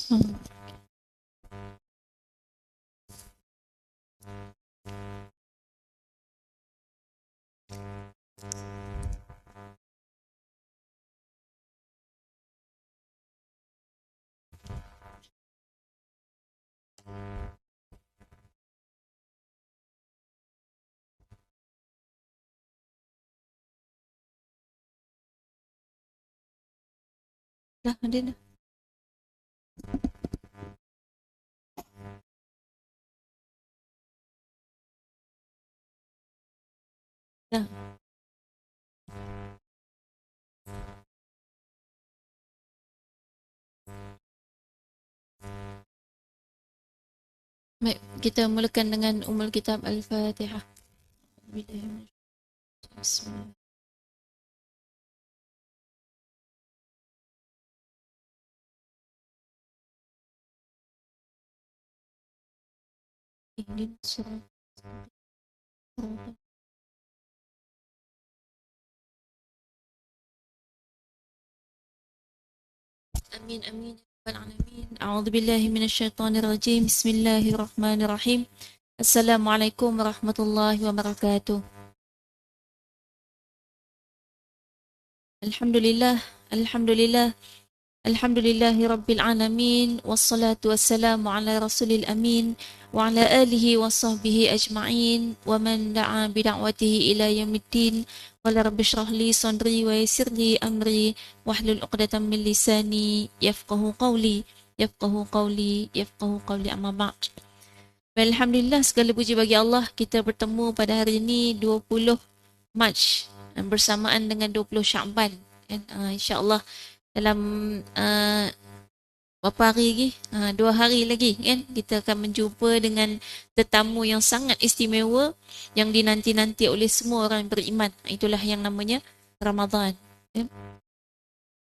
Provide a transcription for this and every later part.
Hmm. Dah, ada dah. Dah. Baik, kita mulakan dengan Ummul Kitab Al-Fatihah. Bismillah. Ihdinas siratal mustaqim. Amin amin ya rabbal alamin. A'udzu billahi minasyaitonir rajim. Bismillahirrahmanirrahim. Assalamualaikum warahmatullahi wabarakatuh. Alhamdulillah, alhamdulillah, alhamdulillahi rabbil alamin. Wassalatu wassalamu ala rasulil amin wa ala alihi wa sahbihi ajma'in wa man da'a bida'watihi ila yaumiddin. Qala rabbi shrah li sadri wa yassir li amri wahlul 'uqdatam min lisani yafqahu qawli yafqahu qawli amma ba'd. Alhamdulillah, segala puji bagi Allah, kita bertemu pada hari ini 20 Mac bersamaan dengan 20 Syaban, kan? InsyaAllah dalam uh, berapa hari lagi? 2 hari lagi, kan? Kita akan menjumpa dengan tetamu yang sangat istimewa yang dinanti-nanti oleh semua orang yang beriman. Itulah yang namanya Ramadan, kan?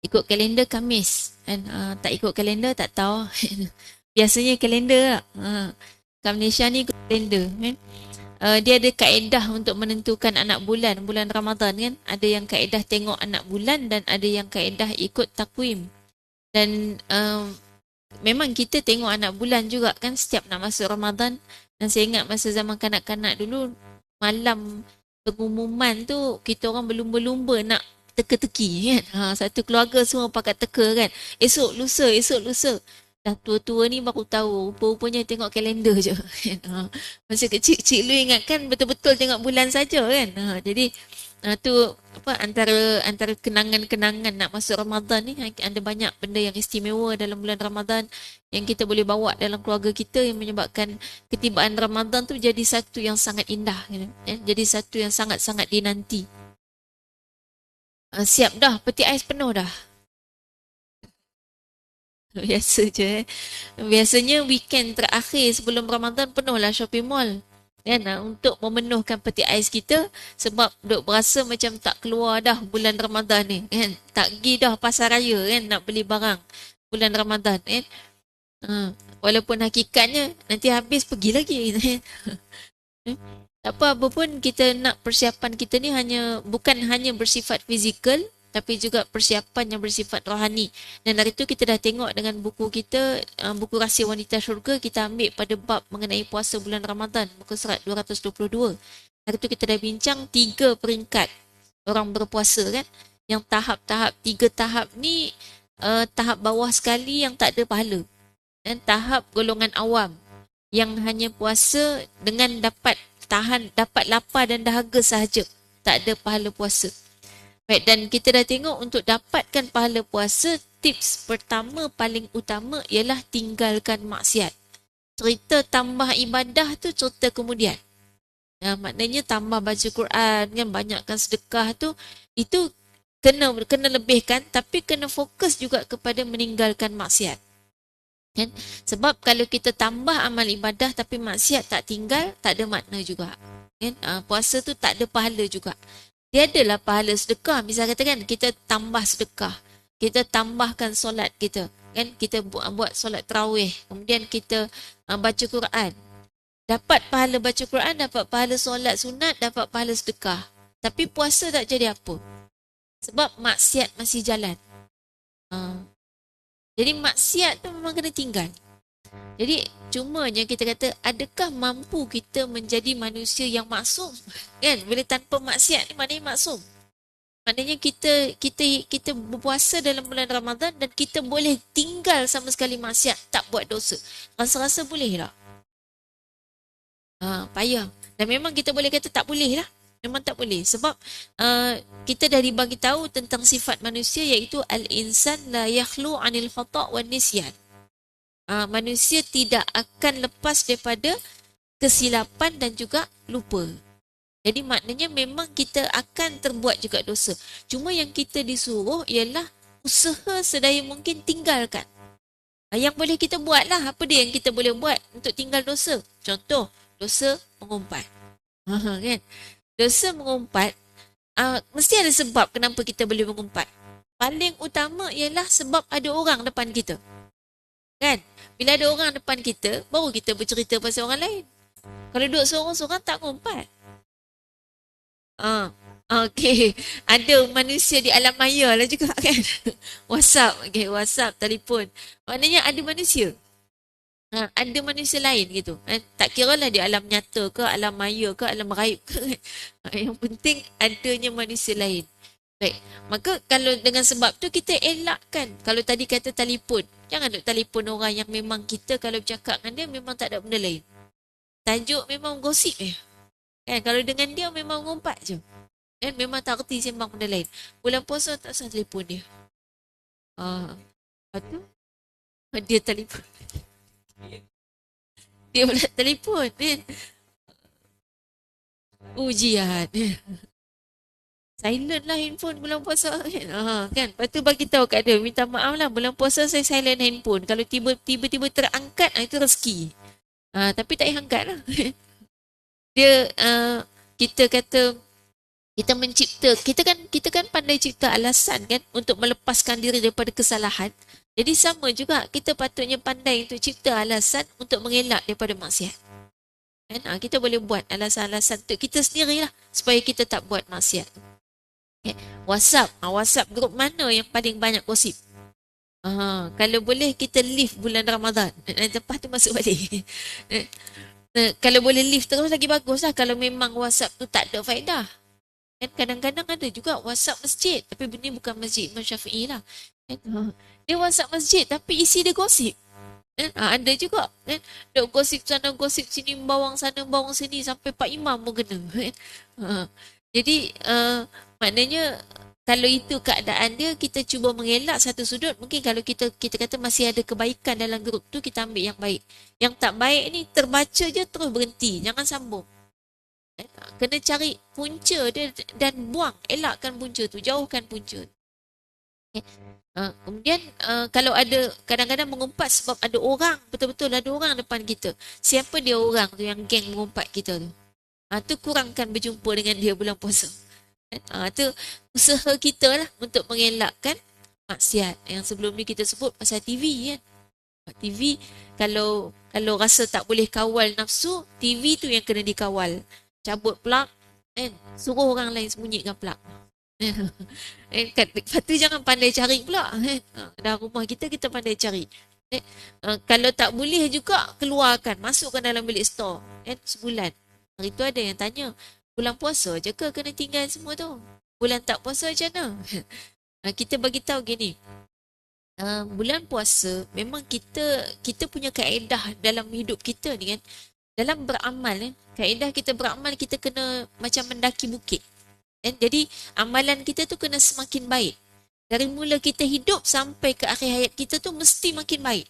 Ikut kalender Khamis, kan? Tak ikut kalender tak tahu. Biasanya kalender tak? Kat Malaysia ni ikut kalender, kan? Dia ada kaedah untuk menentukan anak bulan, bulan Ramadan, kan? Ada yang kaedah tengok anak bulan dan ada yang kaedah ikut takwim. Dan memang kita tengok anak bulan juga, kan, setiap nak masuk Ramadan. Dan saya ingat masa zaman kanak-kanak dulu, malam pengumuman tu kita orang berlumba-lumba nak teka-teki, kan. Satu keluarga semua pakai teka, kan. Esok lusa, esok lusa. Dah tua-tua ni baru tahu, rupa-rupanya tengok kalender je. Kan. Masa kecil-kecil lu ingatkan betul-betul tengok bulan saja, kan. Jadi tu apa, antara antara kenangan-kenangan nak masuk Ramadan ni, ada banyak benda yang istimewa dalam bulan Ramadan yang kita boleh bawa dalam keluarga kita, yang menyebabkan ketibaan Ramadan tu jadi satu yang sangat indah, gitu. Jadi satu yang sangat-sangat dinanti. Siap dah, peti ais penuh dah. Biasa je, eh. Biasanya weekend terakhir sebelum Ramadan penuhlah shopping mall, kan, untuk memenuhkan peti ais kita, sebab duk berasa macam tak keluar dah bulan Ramadan ni, kan. Tak pergi dah pasar raya, kan, nak beli barang bulan Ramadan, kan. Walaupun hakikatnya nanti habis pergi lagi. Eh, Tak apa pun, kita nak persiapan kita ni bukan hanya bersifat fizikal, tapi juga persiapan yang bersifat rohani. Dan dari itu kita dah tengok dengan buku kita, buku Rahsia Wanita Syurga, kita ambil pada bab mengenai puasa bulan Ramadan, muka surat 222. Dari itu kita dah bincang 3 peringkat orang berpuasa, kan. Yang tahap-tahap, 3 tahap ni, tahap bawah sekali yang tak ada pahala. Dan tahap golongan awam yang hanya puasa dengan dapat tahan, dapat lapar dan dahaga sahaja, tak ada pahala puasa. Baik, dan kita dah tengok untuk dapatkan pahala puasa, tips pertama paling utama ialah tinggalkan maksiat. Cerita tambah ibadah tu cerita kemudian. Maknanya tambah baca Quran, kan, banyakkan sedekah tu, itu kena lebihkan, tapi kena fokus juga kepada meninggalkan maksiat. Kan? Sebab kalau kita tambah amal ibadah tapi maksiat tak tinggal, tak ada makna juga. Kan? Puasa tu tak ada pahala juga. Dia adalah pahala sedekah. Misal katakan kita tambah sedekah, kita tambahkan solat kita, kan, kita buat solat tarawih, kemudian kita baca Quran. Dapat pahala baca Quran, dapat pahala solat sunat, dapat pahala sedekah. Tapi puasa tak jadi apa. Sebab maksiat masih jalan. Jadi maksiat tu memang kena tinggal. Jadi cumanya kita kata, adakah mampu kita menjadi manusia yang maksum? Kan? Bila tanpa maksiat ni maknanya maksum. Maknanya kita berpuasa dalam bulan Ramadan dan kita boleh tinggal sama sekali maksiat, tak buat dosa. Rasa-rasa boleh tak? Payah. Dan memang kita boleh kata tak boleh lah. Memang tak boleh. Sebab kita dah dibagi tahu tentang sifat manusia, iaitu al-insan la yakhlu anil khata' wan nisyan. Manusia tidak akan lepas daripada kesilapan dan juga lupa. Jadi maknanya memang kita akan terbuat juga dosa. Cuma yang kita disuruh ialah usaha sedaya mungkin tinggalkan. Yang boleh kita buat lah. Apa dia yang kita boleh buat untuk tinggal dosa? Contoh, dosa mengumpat. Kan? Dosa mengumpat, mesti ada sebab kenapa kita boleh mengumpat. Paling utama ialah sebab ada orang depan kita. Kan? Bila ada orang depan kita, baru kita bercerita pasal orang lain. Kalau duduk seorang-seorang tak mengumpat. Okey. Ada manusia di alam maya lah juga kan. WhatsApp, okey, WhatsApp, telefon. Maknanya ada manusia. Ada manusia lain gitu. Tak kira lah di alam nyata ke, alam maya ke, alam raib ke. Yang penting adanya manusia lain. Baik. Maka kalau dengan sebab tu kita elakkan. Kalau tadi kata telefon, jangan duk telefon orang yang memang kita kalau bercakap dengan dia memang tak ada benda lain. Tajuk memang gosip Kan? Kalau dengan dia memang ngumpat je. Kan? Memang tak kerti sembang benda lain. Bulan puasa tak usah telefon dia. Lepas tu, dia telefon. Dia pula telefon. Kan? Ujian. Silent lah handphone bulan puasa kan. Kan? Lepas tu bagi tahu kat dia, minta maaf lah bulan puasa saya silent handphone. Kalau tiba-tiba terangkat, itu rezeki. Tapi tak payah angkat lah. Dia kita kata kita mencipta, kita kan pandai cipta alasan kan untuk melepaskan diri daripada kesalahan. Jadi sama juga kita patutnya pandai untuk cipta alasan untuk mengelak daripada maksiat. Kan? Kita boleh buat alasan-alasan untuk kita sendirilah supaya kita tak buat maksiat. WhatsApp, WhatsApp grup mana yang paling banyak gosip? Kalau boleh kita leave bulan Ramadan. Lepas tu masuk balik. Kalau boleh leave terus lagi bagus lah. Kalau memang WhatsApp tu tak ada faedah. Kan kadang-kadang ada juga WhatsApp masjid. Tapi ini bukan masjid Imam Syafi'i lah. Dia WhatsApp masjid tapi isi dia gosip. Ada juga. Duk gosip sana, gosip sini, bawang sana, bawang sini. Sampai Pak Imam pun kena. Jadi maknanya kalau itu keadaan dia, kita cuba mengelak satu sudut. Mungkin kalau kita kata masih ada kebaikan dalam grup tu, kita ambil yang baik. Yang tak baik ni terbaca je terus berhenti, jangan sambung. Kena cari punca dia dan buang, elakkan punca tu, jauhkan punca tu. Kemudian kalau ada kadang-kadang mengumpat sebab ada orang, betul-betul ada orang depan kita. Siapa dia orang tu yang geng mengumpat kita tu? Tu kurangkan berjumpa dengan dia bulan puasa. Tu usaha kita lah untuk mengelakkan maksiat. Yang sebelum ni kita sebut pasal TV kan. TV kalau rasa tak boleh kawal nafsu, TV tu yang kena dikawal. Cabut plug kan, suruh orang lain sembunyikan plug. Lepas tu jangan pandai cari pula. Dalam rumah kita pandai cari. Kalau tak boleh juga, keluarkan, masukkan dalam bilik store sebulan. Hari tu ada yang tanya, bulan puasa je ke kena tinggal semua tu? Bulan tak puasa macam mana? Kita bagi tahu gini. Bulan puasa memang kita punya kaedah dalam hidup kita ni kan. Dalam beramal kaedah kita beramal, kita kena macam mendaki bukit. Jadi amalan kita tu kena semakin baik. Dari mula kita hidup sampai ke akhir hayat kita tu mesti makin baik.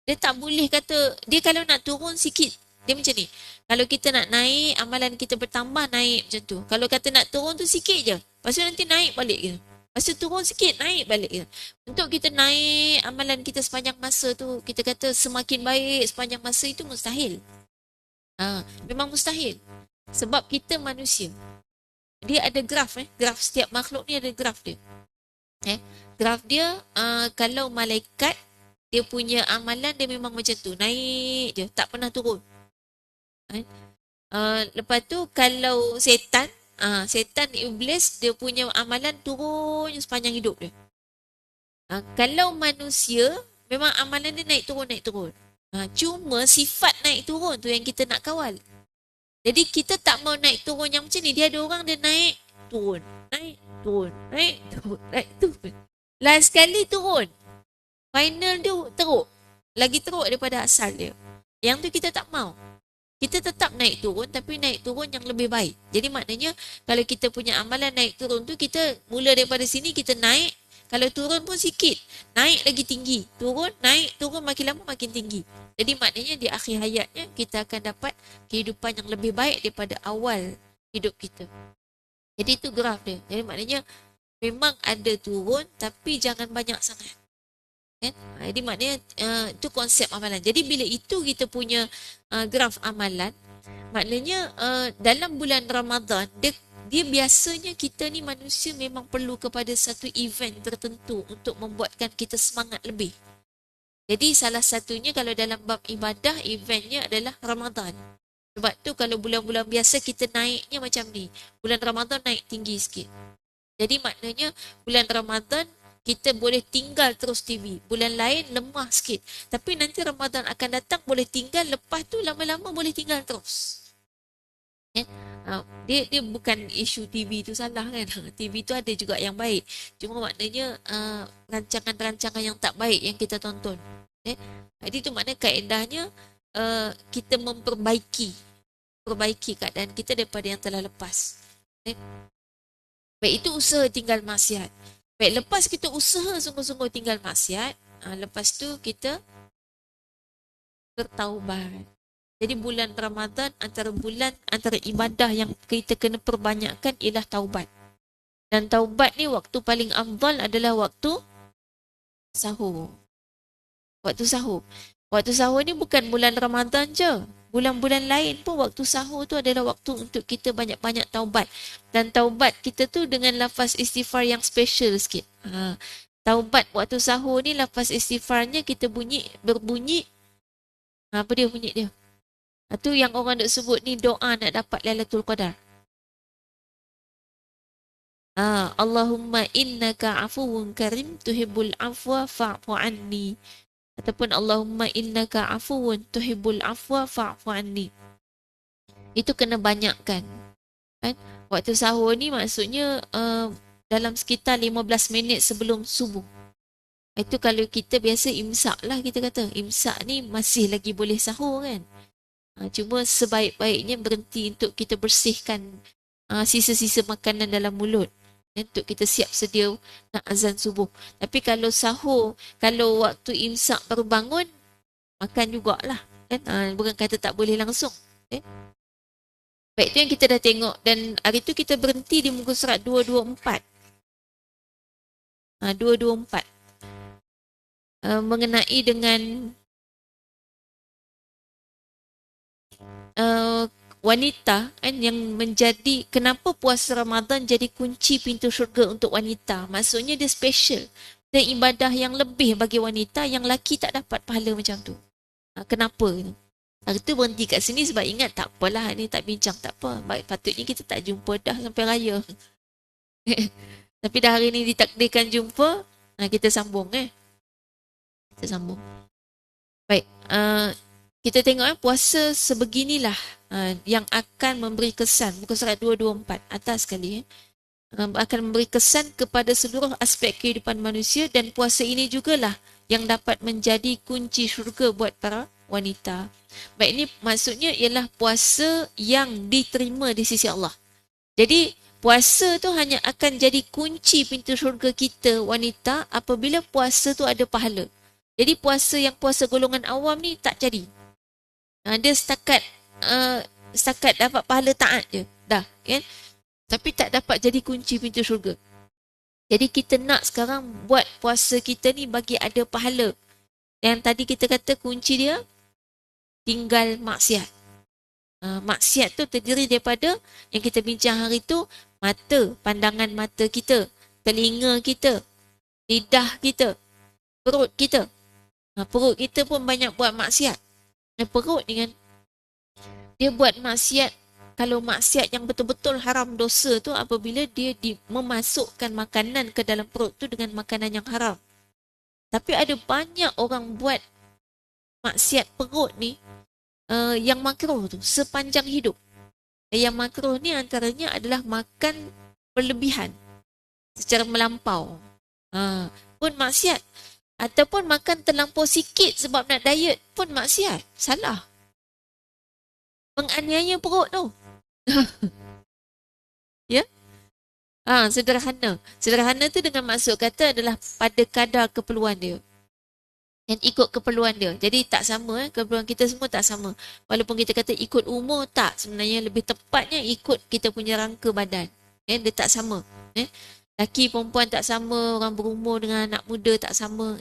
Dia tak boleh kata, dia kalau nak turun sikit, dia macam ni. Kalau kita nak naik, amalan kita bertambah, naik macam tu. Kalau kata nak turun tu sikit je. Lepas tu nanti naik balik gitu. Lepas tu turun sikit, naik balik gitu. Untuk kita naik amalan kita sepanjang masa tu, kita kata semakin baik sepanjang masa, itu mustahil. Memang mustahil. Sebab kita manusia. Dia ada graf. Graf setiap makhluk ni ada graf dia. Graf dia, kalau malaikat, dia punya amalan dia memang macam tu. Naik je, tak pernah turun. Lepas tu kalau setan, setan iblis, dia punya amalan turun sepanjang hidup dia. Kalau manusia, memang amalan dia naik turun. Cuma sifat naik turun tu yang kita nak kawal. Jadi kita tak mau naik turun yang macam ni. Dia ada orang dia naik turun, naik turun, naik turun, naik turun. Last sekali turun. Final dia teruk. Lagi teruk daripada asal dia. Yang tu kita tak mau. Kita tetap naik turun tapi naik turun yang lebih baik. Jadi maknanya kalau kita punya amalan naik turun tu, kita mula daripada sini kita naik. Kalau turun pun sikit, naik lagi tinggi. Turun, naik, turun, makin lama makin tinggi. Jadi maknanya di akhir hayatnya kita akan dapat kehidupan yang lebih baik daripada awal hidup kita. Jadi itu graf dia. Jadi maknanya memang ada turun tapi jangan banyak sangat. Kan? Jadi maknanya itu konsep amalan. Jadi bila itu kita punya graf amalan, maknanya dalam bulan Ramadan dia biasanya kita ni manusia memang perlu kepada satu event tertentu untuk membuatkan kita semangat lebih. Jadi salah satunya kalau dalam bab ibadah, eventnya adalah Ramadan. Sebab tu kalau bulan-bulan biasa kita naiknya macam ni. Bulan Ramadan naik tinggi sikit. Jadi maknanya bulan Ramadan kita boleh tinggal terus TV. Bulan lain lemah sikit. Tapi nanti Ramadan akan datang boleh tinggal, lepas tu lama-lama boleh tinggal terus. Dia bukan isu TV tu salah kan. TV tu ada juga yang baik. Cuma maknanya rancangan-rancangan yang tak baik yang kita tonton. Jadi tu maknanya kaedahnya kita memperbaiki keadaan kita daripada yang telah lepas. Baik, itu usaha tinggal maksiat. Baik, lepas kita usaha sungguh-sungguh tinggal maksiat, lepas tu kita bertaubat. Jadi bulan Ramadan antara ibadah yang kita kena perbanyakkan ialah taubat. Dan taubat ni waktu paling afdal adalah waktu sahur. Waktu sahur ni bukan bulan Ramadan je. Bulan-bulan lain pun waktu sahur tu adalah waktu untuk kita banyak-banyak taubat. Dan taubat kita tu dengan lafaz istighfar yang special sikit. Taubat waktu sahur ni lafaz istighfarnya kita berbunyi. Apa dia bunyi dia? Itu yang orang nak sebut ni doa nak dapat Lailatul Qadar. Allahumma innaka afuwun karim tuhibbul afwa fa'fu anni. Ataupun Allahumma innaka afuwun tuhibbul afwa fa'fu anni. Itu kena banyakkan. Kan? Waktu sahur ni maksudnya dalam sekitar 15 minit sebelum subuh. Itu kalau kita biasa imsak lah, kita kata. Imsak ni masih lagi boleh sahur kan. Cuma sebaik-baiknya berhenti untuk kita bersihkan sisa-sisa makanan dalam mulut. Untuk kita siap sedia nak azan subuh. Tapi kalau sahur, kalau waktu imsak baru bangun, makan jugalah. Kan? Bukan kata tak boleh langsung. Baik, itu yang kita dah tengok. Dan hari tu kita berhenti di muka surat 224. 224. Mengenai dengan wanita kan, yang menjadi kenapa puasa Ramadan jadi kunci pintu syurga untuk wanita. Maksudnya dia special. Dia ibadah yang lebih bagi wanita yang lelaki tak dapat pahala macam tu. Kenapa? Hari tu berhenti kat sini sebab ingat tak apalah ni tak bincang tak apa. Patutnya kita tak jumpa dah sampai raya. Tapi dah hari ni ditakdirkan jumpa, kita sambung Kita sambung. Baik, kita tengok puasa sebeginilah yang akan memberi kesan. Muka surat 224 atas sekali akan memberi kesan kepada seluruh aspek kehidupan manusia, dan puasa ini jugalah yang dapat menjadi kunci syurga buat para wanita. Baik, ini maksudnya ialah puasa yang diterima di sisi Allah. Jadi puasa tu hanya akan jadi kunci pintu syurga kita wanita apabila puasa tu ada pahala. Jadi puasa golongan awam ni tak jadi. Dia setakat dapat pahala taat je. Dah, kan? Tapi tak dapat jadi kunci pintu syurga. Jadi kita nak sekarang buat puasa kita ni bagi ada pahala. Yang tadi kita kata kunci dia tinggal maksiat. Maksiat tu terdiri daripada yang kita bincang hari tu, mata, pandangan mata kita, telinga kita, lidah kita, perut kita. Perut kita pun banyak buat maksiat. Perut ni kan, dia buat maksiat. Kalau maksiat yang betul-betul haram dosa tu apabila dia memasukkan makanan ke dalam perut tu dengan makanan yang haram. Tapi ada banyak orang buat maksiat perut ni yang makruh tu sepanjang hidup. Yang makruh ni antaranya adalah makan berlebihan secara melampau. Pun maksiat. Ataupun makan terlampau sikit sebab nak diet pun maksiat. Salah. Menganiaya perut tu. Ya? Sederhana. Sederhana tu dengan maksud kata adalah pada kadar keperluan dia. Dan ikut keperluan dia. Jadi tak sama, keperluan kita semua tak sama. Walaupun kita kata ikut umur, tak. Sebenarnya lebih tepatnya ikut kita punya rangka badan. Dia tak sama. Laki perempuan tak sama, orang berumur dengan anak muda tak sama.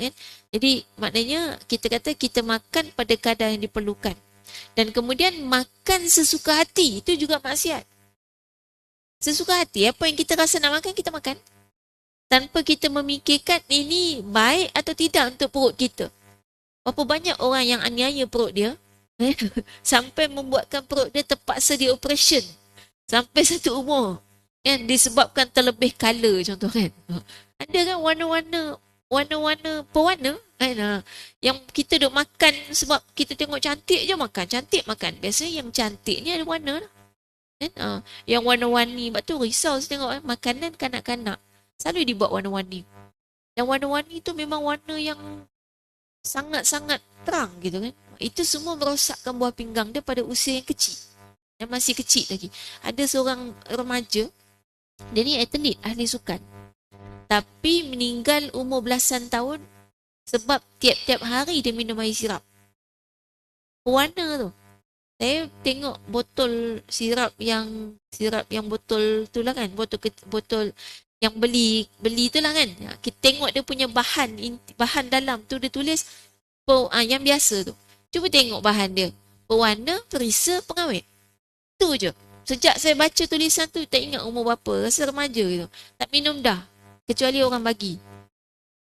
Jadi maknanya kita kata kita makan pada kadar yang diperlukan. Dan kemudian makan sesuka hati, itu juga maksiat. Sesuka hati, apa yang kita rasa nak makan, kita makan. Tanpa kita memikirkan ini baik atau tidak untuk perut kita. Berapa banyak orang yang aniaya perut dia sampai membuatkan perut dia terpaksa dioperasi sampai satu umur. Disebabkan terlebih color contoh kan. Ada kan warna-warna pewarna kan? Yang kita duk makan sebab kita tengok cantik je makan. Cantik makan. Biasanya yang cantik ni ada warna lah. Yang warna-warni. Sebab tu risau saya tengok makanan kanak-kanak. Selalu dibuat warna-warni. Dan warna-warni tu memang warna yang sangat-sangat terang gitu kan. Itu semua merosakkan buah pinggang dia pada usia yang kecil. Yang masih kecil lagi. Ada seorang remaja, dia ni atlet, ahli sukan. Tapi meninggal umur belasan tahun sebab tiap-tiap hari dia minum air sirap. Warna tu. Saya tengok botol sirap yang botol tu lah kan. Botol yang beli tu lah kan. Kita tengok dia punya bahan dalam tu dia tulis yang biasa tu. Cuba tengok bahan dia. Pewarna, perisa, pengawet. Tu je. Sejak saya baca tulisan tu, tak ingat umur berapa. Rasa remaja gitu. Tak minum dah. Kecuali orang bagi.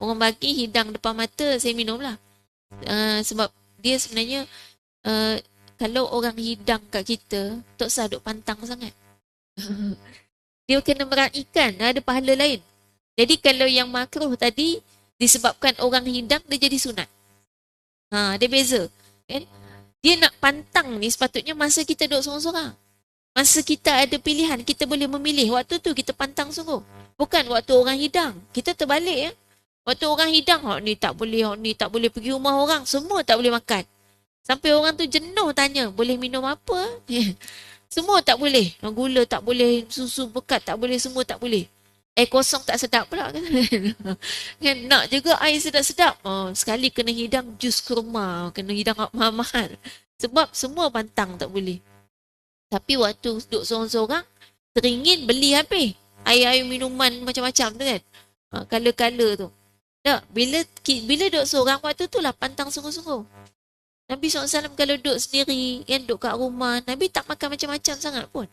Orang bagi hidang depan mata, saya minum lah. Sebab dia sebenarnya kalau orang hidang kat kita, tak usah duk pantang sangat. Dia kena meraihkan, ada pahala lain. Jadi kalau yang makruh tadi disebabkan orang hidang, dia jadi sunat. Dia beza. Kan? Dia nak pantang ni sepatutnya masa kita duduk sorang-sorang. Masa kita ada pilihan, kita boleh memilih. Waktu tu kita pantang sungguh. Bukan waktu orang hidang. Kita terbalik ya. Waktu orang hidang, ni tak boleh pergi rumah orang. Semua tak boleh makan. Sampai orang tu jenuh tanya, boleh minum apa? Semua tak boleh. Gula tak boleh, susu pekat tak boleh, semua tak boleh. Air kosong tak sedap pula kan. Kan nak juga air sedap-sedap. Sekali kena hidang jus kurma, kena hidang mahal-mahal. Sebab semua pantang tak boleh. Tapi waktu duduk sorang-sorang, teringin beli habis. Air-air minuman macam-macam tu kan. Kala-kala tu. Tak, bila duduk sorang waktu tu lah pantang sungguh-sungguh. Nabi SAW kalau duduk sendiri, kan duduk kat rumah, Nabi tak makan macam-macam sangat pun.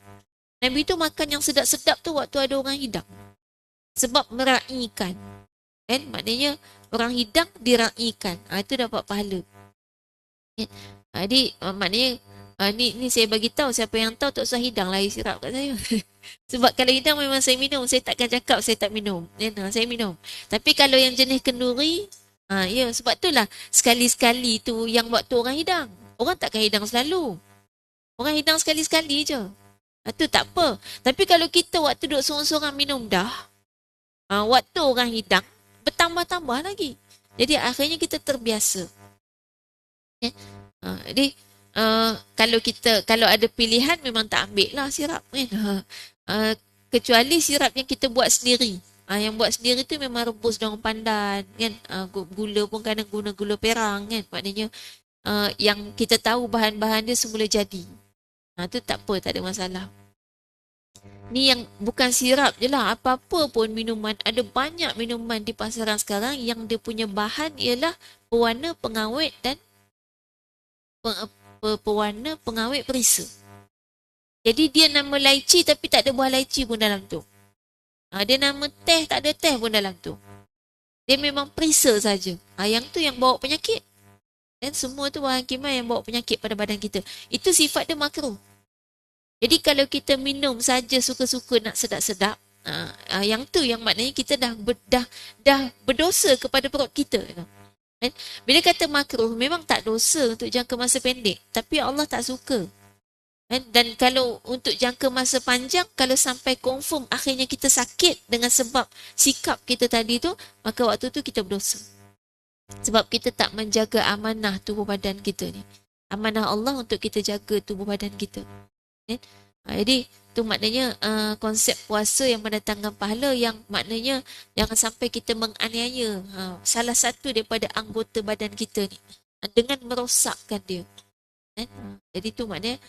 Nabi tu makan yang sedap-sedap tu waktu ada orang hidang. Sebab meraihkan. Kan? Maknanya orang hidang diraikan. Itu dapat pahala. Kan? Jadi maknanya ni saya bagi tahu, siapa yang tahu tak usah hidang lah air sirap kat saya. Sebab kalau hidang memang saya minum, saya takkan cakap saya tak minum. Saya minum. Tapi kalau yang jenis kenduri, ya, sebab itulah sekali-sekali tu yang waktu orang hidang. Orang takkan hidang selalu. Orang hidang sekali-sekali je. Itu tak apa. Tapi kalau kita waktu duduk sorang-sorang minum dah, waktu orang hidang, bertambah-tambah lagi. Jadi akhirnya kita terbiasa. Jadi kalau ada pilihan memang tak ambil lah sirap kan. Kecuali sirap yang kita buat sendiri. Yang buat sendiri tu memang rebus daun pandan kan. Gula pun kadang guna gula perang kan. Maknanya yang kita tahu bahan-bahan dia semula jadi. Tu tak apa, tak ada masalah. Ni yang bukan sirap je lah. Apa-apa pun minuman. Ada banyak minuman di pasaran sekarang yang dia punya bahan ialah pewarna, pengawet dan pewarna, pengawet, perisa. Jadi dia nama lychee tapi tak ada buah lychee pun dalam tu. Dia nama teh, tak ada teh pun dalam tu. Dia memang perisa saja. Yang tu yang bawa penyakit. Dan semua tu bahan kimia yang bawa penyakit pada badan kita. Itu sifat dia makruh. Jadi kalau kita minum saja suka-suka nak sedap-sedap, yang tu yang maknanya kita dah berdosa kepada perut kita. Kan? Bila kata makruh, memang tak dosa untuk jangka masa pendek. Tapi Allah tak suka. Kan? Dan kalau untuk jangka masa panjang, kalau sampai confirm akhirnya kita sakit dengan sebab sikap kita tadi tu, maka waktu tu kita berdosa. Sebab kita tak menjaga amanah tubuh badan kita ni. Amanah Allah untuk kita jaga tubuh badan kita. Kan? Jadi tu maknanya konsep puasa yang mendatangkan pahala, yang maknanya jangan sampai kita menganiaya salah satu daripada anggota badan kita ni dengan merosakkan dia. Kan? Jadi tu maknanya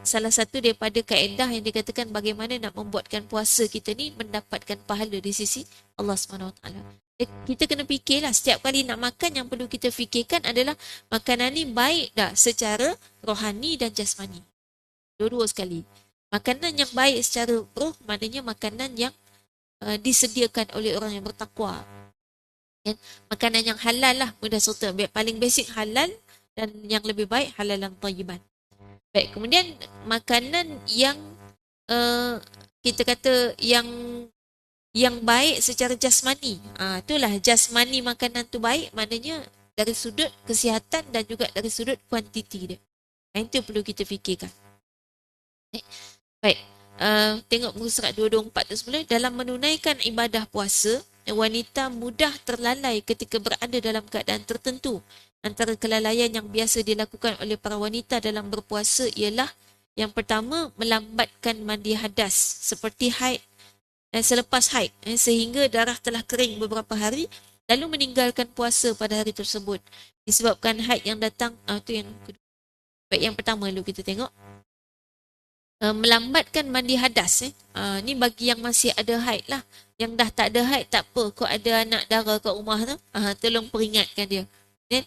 salah satu daripada kaedah yang dikatakan bagaimana nak membuatkan puasa kita ni mendapatkan pahala di sisi Allah SWT. Kita kena fikirlah setiap kali nak makan, yang perlu kita fikirkan adalah makanan ni baik tak secara rohani dan jasmani. Dua-dua sekali. Makanan yang baik secara roh maknanya makanan yang disediakan oleh orang yang bertakwa. Kan? Makanan yang halal lah, mudah serta. Paling basic halal, dan yang lebih baik halal dan tayyiban. Baik, kemudian makanan yang kita kata yang baik secara jasmani. Itulah jasmani makanan tu baik, maknanya dari sudut kesihatan dan juga dari sudut kuantiti dia. Itu perlu kita fikirkan. Baik, tengok muka surat 224 tu semula. Dalam menunaikan ibadah puasa, wanita mudah terlalai ketika berada dalam keadaan tertentu. Antara kelalaian yang biasa dilakukan oleh para wanita dalam berpuasa ialah yang pertama, melambatkan mandi hadas seperti haid dan selepas haid sehingga darah telah kering beberapa hari, lalu meninggalkan puasa pada hari tersebut disebabkan haid yang datang. Itu yang kedua. Baik, yang pertama dulu kita tengok. Melambatkan mandi hadas. Ni bagi yang masih ada haid lah. Yang dah tak ada haid tak apa, kau ada anak dara kat rumah tu, tolong peringatkan dia. Then,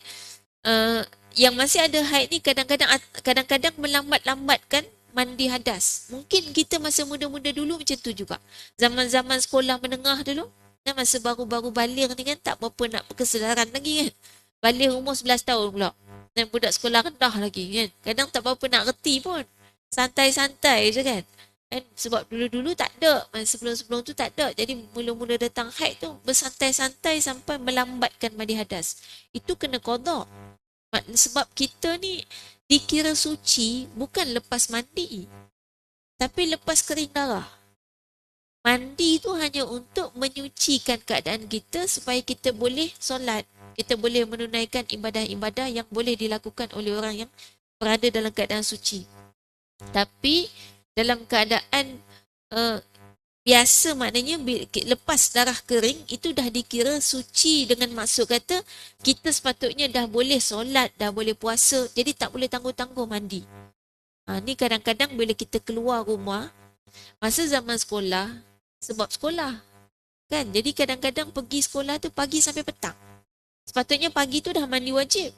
yang masih ada haid ni kadang-kadang melambat-lambatkan mandi hadas. Mungkin kita masa muda-muda dulu macam tu juga. Zaman-zaman sekolah menengah dulu, masa baru-baru baligh ni kan, tak berapa nak berkesedaran lagi kan. Baligh umur 11 tahun pula. Dan budak sekolah rendah lagi kan. Kadang tak berapa nak reti pun. Santai-santai je kan. Sebab dulu-dulu tak ada. Sebelum-sebelum tu tak ada. Jadi mula-mula datang haid tu bersantai-santai sampai melambatkan mandi hadas. Itu kena qada. Sebab kita ni dikira suci bukan lepas mandi, tapi lepas kering darah. Mandi tu hanya untuk menyucikan keadaan kita supaya kita boleh solat. Kita boleh menunaikan ibadah-ibadah yang boleh dilakukan oleh orang yang berada dalam keadaan suci. Tapi dalam keadaan biasa, maknanya lepas darah kering itu dah dikira suci, dengan maksud kata kita sepatutnya dah boleh solat, dah boleh puasa, jadi tak boleh tangguh-tangguh mandi. Ni kadang-kadang bila kita keluar rumah masa zaman sekolah, sebab sekolah kan, jadi kadang-kadang pergi sekolah tu pagi sampai petang. Sepatutnya pagi tu dah mandi wajib,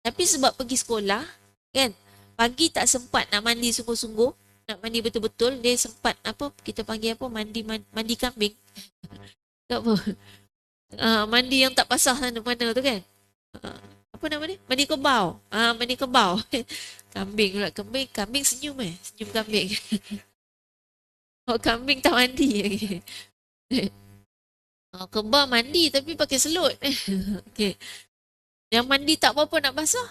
tapi sebab pergi sekolah kan, pagi tak sempat nak mandi sungguh-sungguh, nak mandi betul-betul, dia sempat kita panggil mandi kambing. Tak apa. Mandi yang tak basah mana tu kan. Apa nama dia? Mandi kebau. Mandi kebau. Kambing pula. Kambing senyum senyum kambing. Kambing tak mandi lagi. Kebau mandi tapi pakai selut. Okay. Yang mandi tak apa-apa nak basah.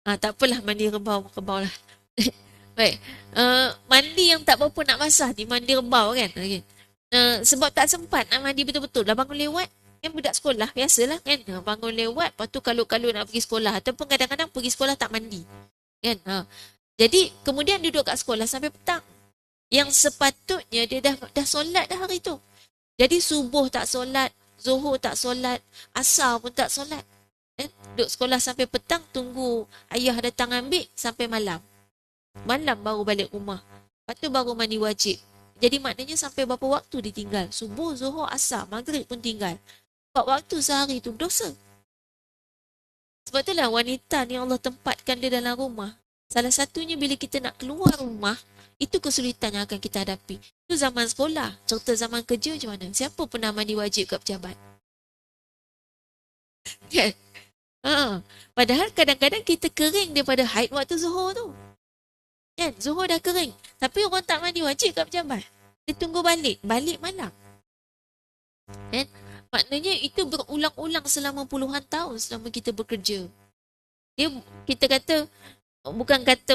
Tak apalah, mandi kebau lah. Baik. Mandi yang tak apa-apa nak basah ni, mandi rebau kan. Okay. Sebab tak sempat nak mandi betul-betul. Dah bangun lewat. Kan budak sekolah, biasalah kan. Bangun lewat, lepas tu kalau nak pergi sekolah. Ataupun kadang-kadang pergi sekolah tak mandi. Kan. Jadi, kemudian duduk kat sekolah sampai petang. Yang sepatutnya dia dah solat dah hari tu. Jadi, subuh tak solat, zuhur tak solat, asar pun tak solat. Duduk sekolah sampai petang, tunggu ayah datang ambil sampai malam. Malam baru balik rumah. Lepas tu baru mandi wajib. Jadi maknanya sampai berapa waktu ditinggal? Subuh, zuhur, asar, maghrib pun tinggal. 4 waktu sehari tu dosa. Sebab itulah wanita ni Allah tempatkan dia dalam rumah. Salah satunya bila kita nak keluar rumah, itu kesulitan yang akan kita hadapi. Itu zaman sekolah. Serta zaman kerja macam mana? Siapa pernah mandi wajib kat pejabat? Kan? Padahal kadang-kadang kita kering daripada haid waktu zuhur tu. Kan? Zuhur dah kering. Tapi orang tak mandi wajib kat pejabat. Dia tunggu balik. Balik malam. Kan? Maknanya itu berulang-ulang selama puluhan tahun selama kita bekerja. Dia kita kata bukan kata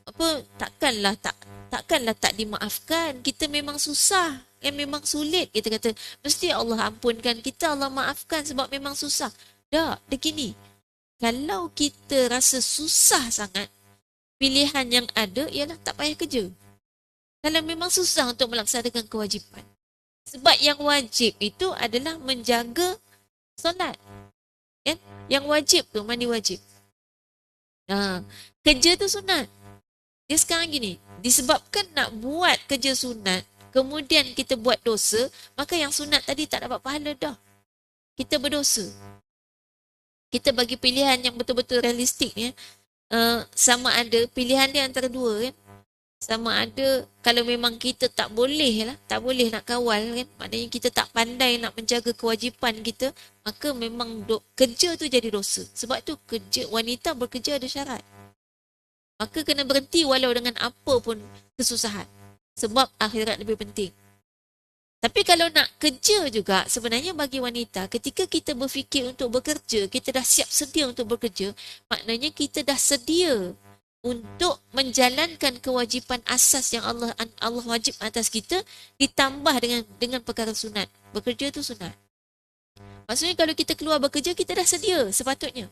apa takkanlah tak dimaafkan. Kita memang susah, memang sulit. Kita kata mesti Allah ampunkan kita, Allah maafkan sebab memang susah. Tak, dia gini. Kalau kita rasa susah sangat, pilihan yang ada ialah tak payah kerja. Kalau memang susah untuk melaksanakan kewajipan. Sebab yang wajib itu adalah menjaga solat. Kan? Yang wajib tu mandi wajib. Kerja tu sunat. Dia sekarang gini, disebabkan nak buat kerja sunat, kemudian kita buat dosa, maka yang sunat tadi tak dapat pahala dah. Kita berdosa. Kita bagi pilihan yang betul-betul realistik ya. Sama ada pilihan dia antara dua kan. Sama ada kalau memang kita tak boleh nak kawal kan. Maknanya kita tak pandai nak menjaga kewajipan kita, maka memang kerja tu jadi dosa. Sebab tu kerja wanita bekerja ada syarat. Maka kena berhenti walau dengan apa pun kesusahan. Sebab akhirat lebih penting. Tapi kalau nak kerja juga, sebenarnya bagi wanita, ketika kita berfikir untuk bekerja, kita dah siap sedia untuk bekerja, maknanya kita dah sedia untuk menjalankan kewajipan asas yang Allah wajib atas kita, ditambah dengan perkara sunat. Bekerja tu sunat. Maksudnya kalau kita keluar bekerja, kita dah sedia sepatutnya.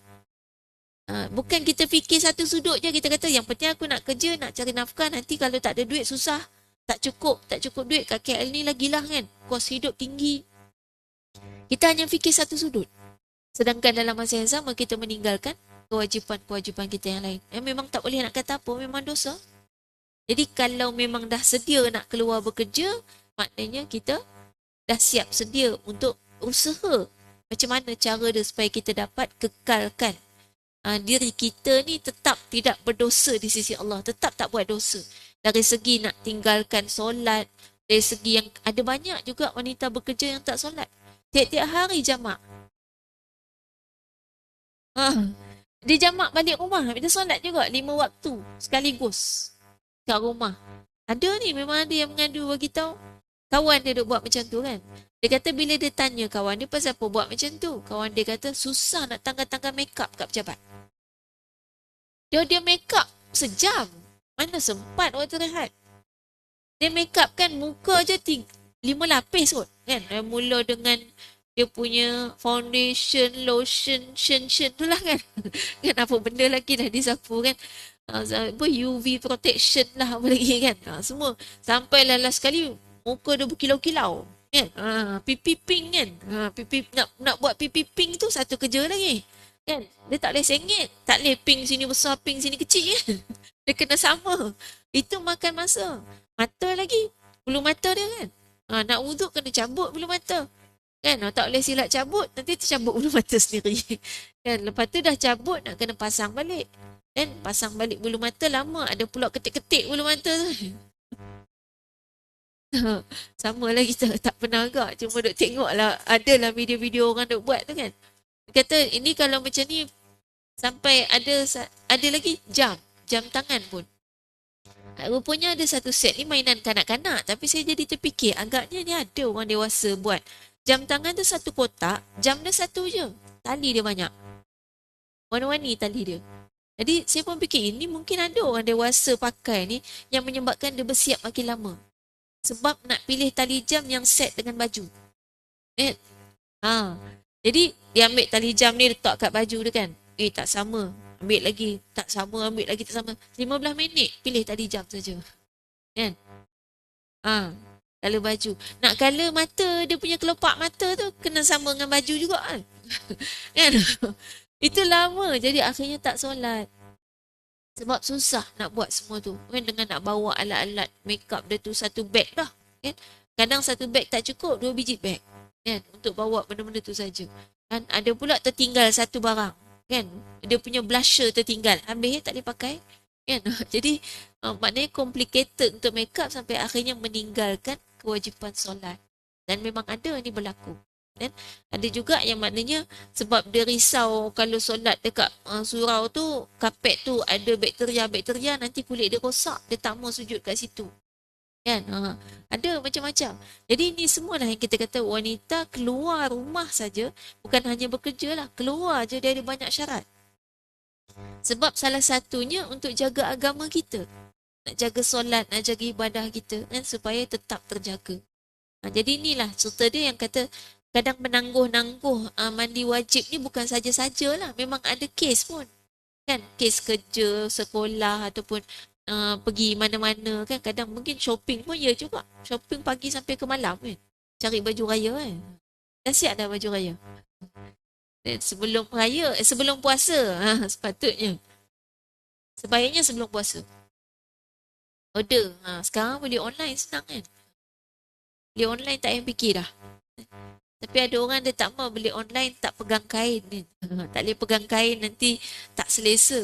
Bukan kita fikir satu sudut je, kita kata yang penting aku nak kerja, nak cari nafkah, nanti kalau tak ada duit susah, tak cukup duit kat KL ni lagi lah kan, kos hidup tinggi. Kita hanya fikir satu sudut. Sedangkan dalam masa yang sama kita meninggalkan kewajipan-kewajipan kita yang lain. Yang memang tak boleh nak kata apa, memang dosa. Jadi kalau memang dah sedia nak keluar bekerja, maknanya kita dah siap sedia untuk usaha macam mana cara dia supaya kita dapat kekalkan diri kita ni tetap tidak berdosa di sisi Allah, tetap tak buat dosa. Dari segi nak tinggalkan solat, dari segi yang ada banyak juga wanita bekerja yang tak solat. Tiap-tiap hari jamak. Dia jamak balik rumah, dia solat juga 5 waktu sekaligus kat rumah. Ada ni, memang ada yang mengadu bagi tahu. Kawan dia duk buat macam tu kan. Dia kata bila dia tanya kawan dia pasal apa buat macam tu, kawan dia kata susah nak tanggal-tanggal make up kat pejabat. Dia make up sejam. Mana sempat waktu rehat. Dia make up kan muka je 5 lapis kot. Kan? Dia mula dengan dia punya foundation, lotion, shen tu lah kan. Kan apa benda lagi dah disapu kan. UV protection lah apa lagi kan. Semua. Sampai last sekali muka dia berkilau-kilau. Kan? Pipi pink kan. Nak buat pipi pink tu satu kerja lagi. Kan? Dia tak boleh sengit. Tak boleh pink sini besar, pink sini kecil kan. Dia kena sama. Itu makan masa. Mata lagi. Bulu mata dia kan. Nak wuduk kena cabut bulu mata. Kan? Tak boleh silap cabut. Nanti tercabut bulu mata sendiri. Kan? Lepas tu dah cabut nak kena pasang balik. Kan? Pasang balik bulu mata lama. Ada pula ketik-ketik bulu mata tu. Sama lah kita. Tak pernah agak. Cuma duk tengok lah. Adalah video-video orang duk buat tu kan. Dia kata ini kalau macam ni sampai ada lagi jam tangan pun. Rupanya ada satu set ni mainan kanak-kanak, tapi saya jadi terfikir agaknya ni ada orang dewasa buat. Jam tangan tu satu kotak, jam dia satu je. Tali dia banyak. Warna-warni tali dia. Jadi saya pun fikir ini mungkin ada orang dewasa pakai ni yang menyebabkan dia bersiap makin lama. Sebab nak pilih tali jam yang set dengan baju. Jadi dia ambil tali jam ni letak kat baju dia kan. Tak sama. Ambil lagi. Tak sama. Ambil lagi tak sama. 15 minit pilih tali jam saja. Kan? Color baju. Nak color mata, dia punya kelopak mata tu kena sama dengan baju juga kan. Kan? Itu lama. Jadi akhirnya tak solat. Sebab susah nak buat semua tu. Kan? Dengan nak bawa alat-alat make up dia tu satu beg dah. Kan? Kadang satu beg tak cukup, 2 biji beg. Kan? Untuk bawa benda-benda tu saja. Kan? Ada pula tertinggal satu barang. Kan? Dia punya blusher tertinggal. Habis tak boleh pakai. Kan? Jadi maknanya complicated untuk make up sampai akhirnya meninggalkan kewajipan solat. Dan memang ada ni berlaku. Dan ada juga yang maknanya sebab dia risau kalau solat dekat surau tu, kapet tu ada bakteria-bakteria, nanti kulit dia rosak. Dia tak mau sujud kat situ. Kan? Ada macam-macam. Jadi ini semualah yang kita kata wanita keluar rumah saja, bukan hanya bekerja lah, keluar je dia ada banyak syarat. Sebab salah satunya untuk jaga agama kita. Nak jaga solat, nak jaga ibadah kita kan, supaya tetap terjaga. Jadi inilah serta dia yang kata kadang menangguh-nangguh mandi wajib ni bukan saja-sajalah. Memang ada kes pun. Kan? Kes kerja, sekolah ataupun pergi mana-mana kan. Kadang mungkin shopping pun ya juga. Shopping pagi sampai ke malam kan. Cari baju raya kan. Dah siap dah baju raya. Dan sebelum raya, sebelum puasa. Sepatutnya. Sebaiknya sebelum puasa. Order. Sekarang boleh online senang kan. Beli online tak payah fikir dah. Tapi ada orang dia tak mau beli online tak pegang kain ni. Tak boleh pegang kain nanti tak selesa.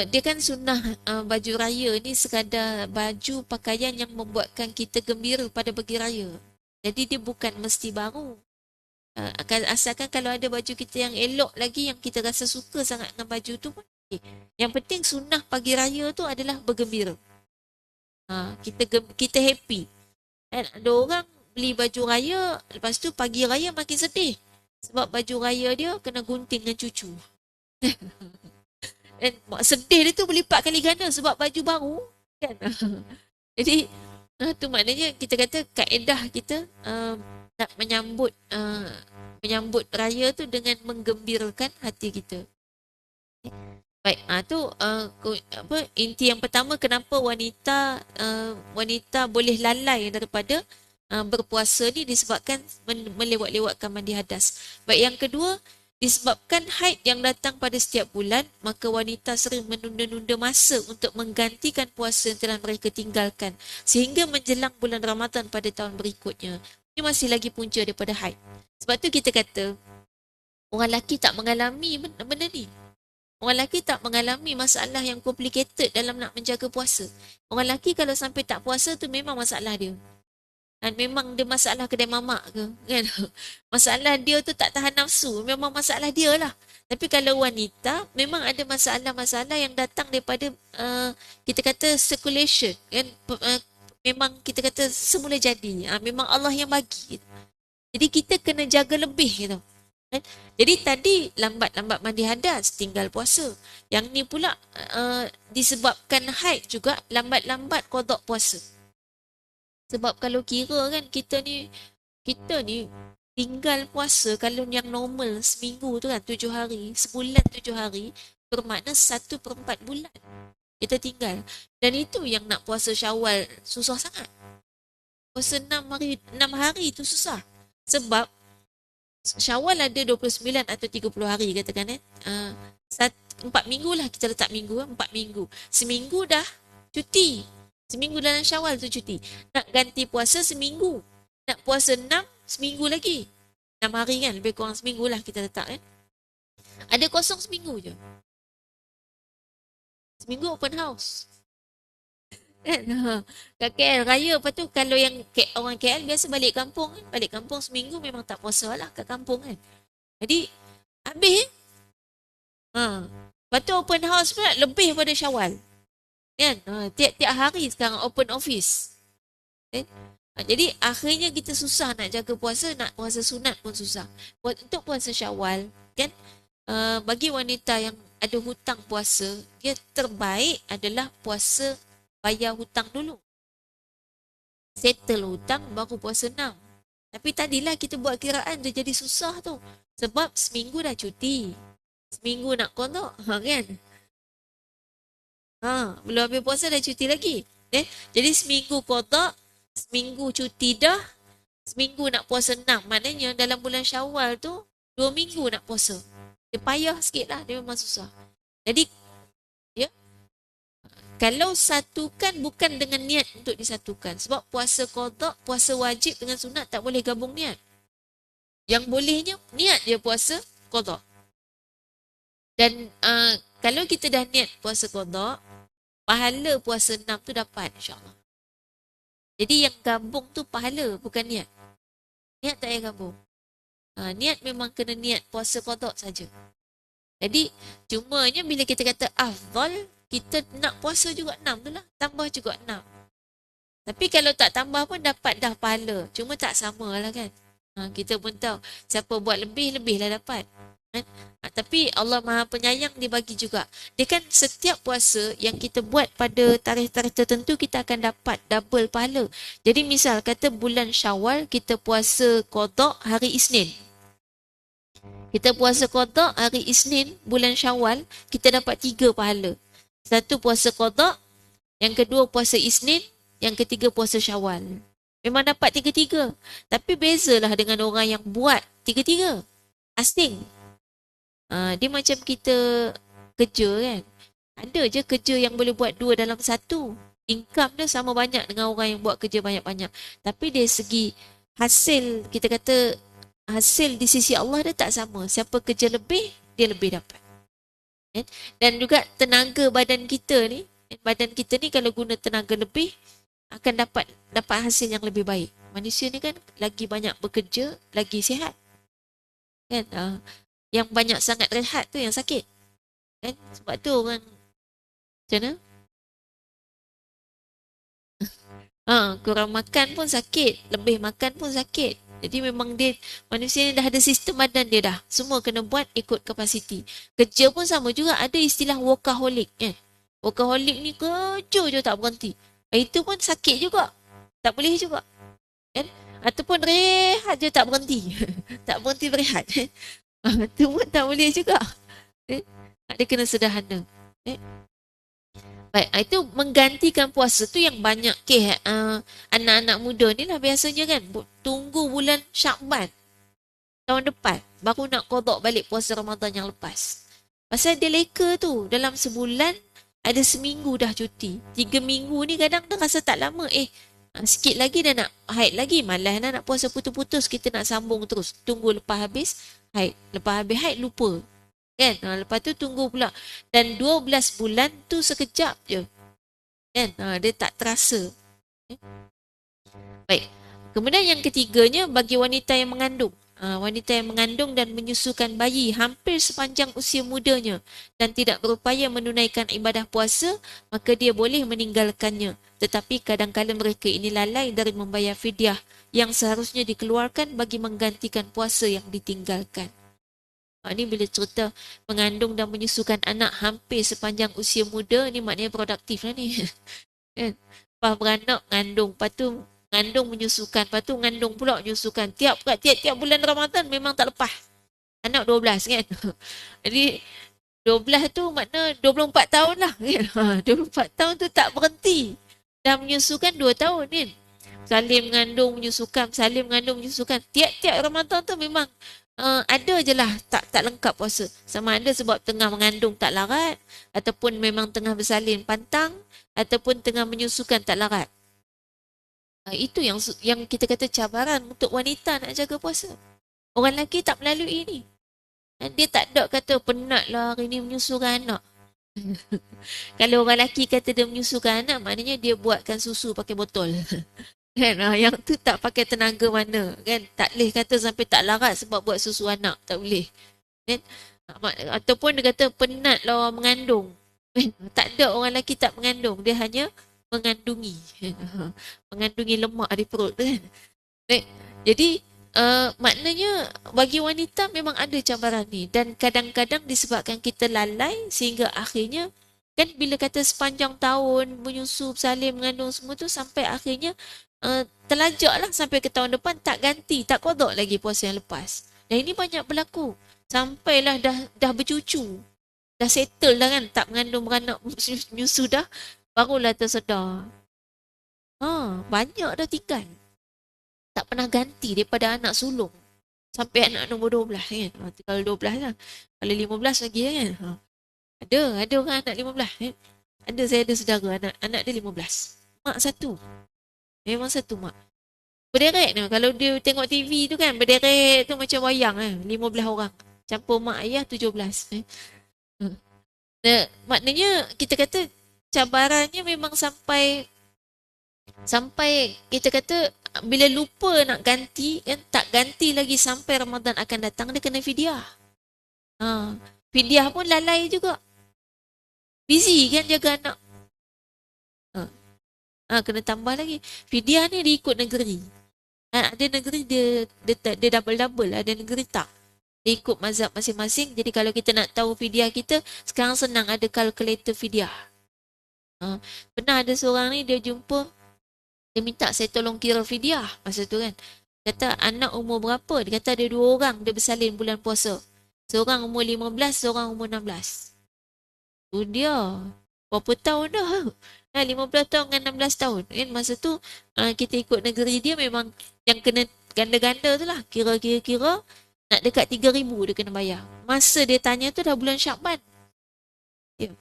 Dia kan sunnah baju raya ni sekadar baju pakaian yang membuatkan kita gembira pada pergi raya. Jadi dia bukan mesti baru. Asalkan kalau ada baju kita yang elok lagi, yang kita rasa suka sangat dengan baju tu pun okay. Yang penting sunnah pagi raya tu adalah bergembira. Kita happy. Dan ada orang beli baju raya, lepas tu pagi raya makin sedih. Sebab baju raya dia kena gunting dengan cucu. Dan sedih dia tu berlipat kali ganda sebab baju baru. Kan? Jadi, tu maknanya kita kata kaedah kita nak menyambut raya tu dengan menggembirakan hati kita. Baik, inti yang pertama kenapa wanita boleh lalai daripada berpuasa ni disebabkan melewat-lewatkan mandi hadas. Baik, yang kedua disebabkan haid yang datang pada setiap bulan, maka wanita sering menunda-nunda masa untuk menggantikan puasa yang telah mereka tinggalkan sehingga menjelang bulan Ramadan pada tahun berikutnya. Ini masih lagi punca daripada haid. Sebab tu kita kata orang lelaki tak mengalami benda ni. Orang lelaki tak mengalami masalah yang complicated dalam nak menjaga puasa. Orang lelaki kalau sampai tak puasa tu memang masalah dia. Dan memang dia masalah kedai mamak ke. Kan? Masalah dia tu tak tahan nafsu. Memang masalah dia lah. Tapi kalau wanita, memang ada masalah-masalah yang datang daripada kita kata circulation. Kan? Memang kita kata semula jadi. Memang Allah yang bagi. Jadi kita kena jaga lebih gitu. Jadi tadi lambat-lambat mandi hadas, tinggal puasa. Yang ni pula disebabkan haid juga lambat-lambat qada puasa. Sebab kalau kira kan kita ni tinggal puasa kalau yang normal seminggu tu kan 7 hari, sebulan 7 hari, bermakna 1/4 bulan kita tinggal. Dan itu yang nak puasa Syawal susah sangat. Puasa 6 hari tu susah. Sebab Syawal ada 29 atau 30 hari katakan 4 minggu lah kita letak minggu, 4 minggu. Seminggu dah cuti. Seminggu dalam Syawal tu cuti. Nak ganti puasa seminggu. Nak puasa 6 seminggu lagi. 6 hari kan, lebih kurang seminggu lah kita letak kan. Ada kosong seminggu je. Seminggu open house. Kan? Kat KL raya, lepas tu kalau yang orang KL biasa balik kampung kan, balik kampung seminggu memang tak puasa lah kat kampung kan. Jadi habis lepas tu open house pula lebih pada Syawal kan. Tiap-tiap hari sekarang open office kan? Jadi akhirnya kita susah nak jaga puasa, nak puasa sunat pun susah. Untuk puasa Syawal kan, bagi wanita yang ada hutang puasa, dia terbaik adalah puasa bayar hutang dulu. Settle hutang baru puasa 6. Tapi tadilah kita buat kiraan dia jadi susah tu. Sebab seminggu dah cuti. Seminggu nak qada, kan? Belum habis puasa dah cuti lagi. Jadi seminggu qada, seminggu cuti dah, seminggu nak puasa 6. Maknanya dalam bulan Syawal tu 2 minggu nak puasa. Dia payah sikit lah, dia memang susah. Jadi kalau satukan bukan dengan niat untuk disatukan. Sebab puasa qada, puasa wajib dengan sunat tak boleh gabung niat. Yang bolehnya niat je puasa qada. Dan kalau kita dah niat puasa qada, pahala puasa 6 tu dapat insyaAllah. Jadi yang gabung tu pahala bukan niat. Niat tak payah gabung. Niat memang kena niat puasa qada saja. Jadi cumanya bila kita kata afdal, kita nak puasa juga 6 tu lah. Tambah juga 6. Tapi kalau tak tambah pun dapat dah pahala. Cuma tak sama lah kan. Kita pun tahu siapa buat lebih, lebihlah dapat. Kan? Tapi Allah Maha Penyayang dia bagi juga. Dia kan setiap puasa yang kita buat pada tarikh-tarikh tertentu kita akan dapat double pahala. Jadi misal kata bulan Syawal kita puasa qada hari Isnin. Kita puasa qada hari Isnin bulan Syawal kita dapat 3 pahala. Satu puasa qada, yang kedua puasa Isnin, yang ketiga puasa Syawal. Memang dapat tiga-tiga. Tapi bezalah dengan orang yang buat tiga-tiga. Asing. Dia macam kita kerja kan. Ada je kerja yang boleh buat 2 dalam 1. Income dia sama banyak dengan orang yang buat kerja banyak-banyak. Tapi dari segi hasil, kita kata hasil di sisi Allah dia tak sama. Siapa kerja lebih, dia lebih dapat. Dan juga tenaga badan kita ni, kalau guna tenaga lebih akan dapat hasil yang lebih baik. Manusia ni kan lagi banyak bekerja, lagi sihat. Kan? Yang banyak sangat rehat tu yang sakit. Kan? Sebab tu orang macam mana? Kurang makan pun sakit, lebih makan pun sakit. Jadi memang dia, manusia ni dah ada sistem badan dia dah. Semua kena buat ikut kapasiti. Kerja pun sama juga, ada istilah workaholic kan. Workaholic ni kerja je tak berhenti. Itu pun sakit juga. Tak boleh juga. Kan? Ataupun rehat je tak berhenti. Tak berhenti berehat. Itu pun tak boleh juga. Dia kena sederhana. Baik, itu menggantikan puasa tu yang banyak anak-anak muda ni lah biasanya kan. Tunggu bulan Syakban tahun depan baru nak qada balik puasa Ramadan yang lepas. Pasal dia leka tu dalam sebulan ada seminggu dah cuti. 3 minggu ni kadang dah rasa tak lama. Sikit lagi dah nak haid lagi. Malas dah nak puasa putus-putus. Kita nak sambung terus. Tunggu lepas habis haid. Lepas habis haid lupa. Kan? Lepas tu tunggu pula. Dan 12 bulan tu sekejap je. Kan? Dia tak terasa. Baik. Kemudian yang ketiganya bagi wanita yang mengandung. Wanita yang mengandung dan menyusukan bayi hampir sepanjang usia mudanya dan tidak berupaya menunaikan ibadah puasa, maka dia boleh meninggalkannya. Tetapi kadang-kadang mereka ini lalai dari membayar fidyah yang seharusnya dikeluarkan bagi menggantikan puasa yang ditinggalkan. Ini bila cerita mengandung dan menyusukan anak hampir sepanjang usia muda, ni maknanya produktif lah ni. Lepas beranak, ngandung. Lepas tu ngandung menyusukan. Lepas tu ngandung pula menyusukan. Tiap-tiap bulan Ramadan memang tak lepas. Anak 12 kan. Jadi 12 tu makna 24 tahun lah kan. 24 tahun tu tak berhenti. Dah menyusukan 2 tahun kan. Salim mengandung menyusukan. Salim mengandung menyusukan. Tiap-tiap Ramadan tu memang ada je lah tak lengkap puasa. Sama ada sebab tengah mengandung tak larat, ataupun memang tengah bersalin pantang, ataupun tengah menyusukan tak larat. Itu yang kita kata cabaran untuk wanita nak jaga puasa. Orang lelaki tak melalui ni. Dia tak ada kata penat lah hari ni menyusukan anak. Kalau orang lelaki kata dia menyusukan anak, maknanya dia buatkan susu pakai botol. Kan? Yang tu tak pakai tenaga mana kan, tak boleh kata sampai tak larat sebab buat susu anak, tak boleh kan? Ataupun dia kata penat lah orang mengandung kan? Tak ada, orang lelaki tak mengandung, dia hanya mengandungi mengandungi lemak di perut kan. Jadi maknanya bagi wanita memang ada cabaran ni, dan kadang-kadang disebabkan kita lalai sehingga akhirnya kan bila kata sepanjang tahun menyusu, bersalin, mengandung semua tu sampai akhirnya terlajak lah sampai ke tahun depan tak ganti, tak qada lagi puasa yang lepas. Dan ini banyak berlaku. Sampailah dah bercucu, dah settle dah kan, tak mengandung beranak menyusu dah, barulah tersedar. Banyak dah tinggal. Tak pernah ganti daripada anak sulung sampai anak nombor 12 kan. Kalau 12 lah. Kalau 15 lagi kan. Ada orang anak 15 kan. Saya ada saudara anak dia 15. Mak satu. Memang satu mak. Berderet tu. Kalau dia tengok TV tu kan, berderet tu macam wayang kan. 15 orang. Campur mak ayah 17. Maknanya kita kata cabarannya memang sampai kita kata bila lupa nak ganti kan, tak ganti lagi sampai Ramadan akan datang, dia kena fidyah. Fidyah pun lalai juga. Busy kan jaga anak. Kena tambah lagi. Fidyah ni dia ikut negeri. Ada negeri dia double-double, ada negeri tak. Dia ikut mazhab masing-masing. Jadi kalau kita nak tahu fidyah kita, sekarang senang ada kalkulator fidyah. Pernah ada seorang ni dia jumpa, dia minta saya tolong kira fidyah masa tu kan. Kata anak umur berapa? Dia kata ada 2 orang dia bersalin bulan puasa. Seorang umur 15, seorang umur 16. Tu dia. Berapa tahun dah? 15 tahun dengan 16 tahun. Kan masa tu kita ikut negeri dia memang yang kena ganda-ganda tu lah. Kira-kira nak dekat 3,000 dia kena bayar. Masa dia tanya tu dah bulan Syakban. Ya.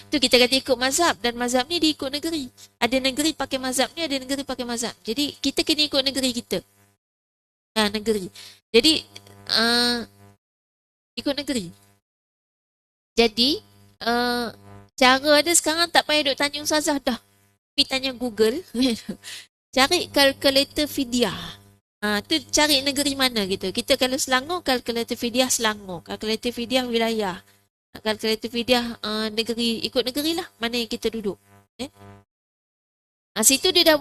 Tu kita kata ikut mazhab, dan mazhab ni dia ikut negeri. Ada negeri pakai mazhab ni, ada negeri pakai mazhab. Jadi kita kena ikut negeri kita. Negeri. Jadi ikut negeri. Jadi cara ada sekarang tak payah duk tanya ustazah dah. Pergi tanya Google. Cari kalkulator fidyah. Tu cari negeri mana gitu. Kita kalau Selangor, kalkulator fidyah Selangor. Kalkulator fidyah wilayah. Kalkulator fidyah negeri, ikut negeri lah mana yang kita duduk. Situ dia dah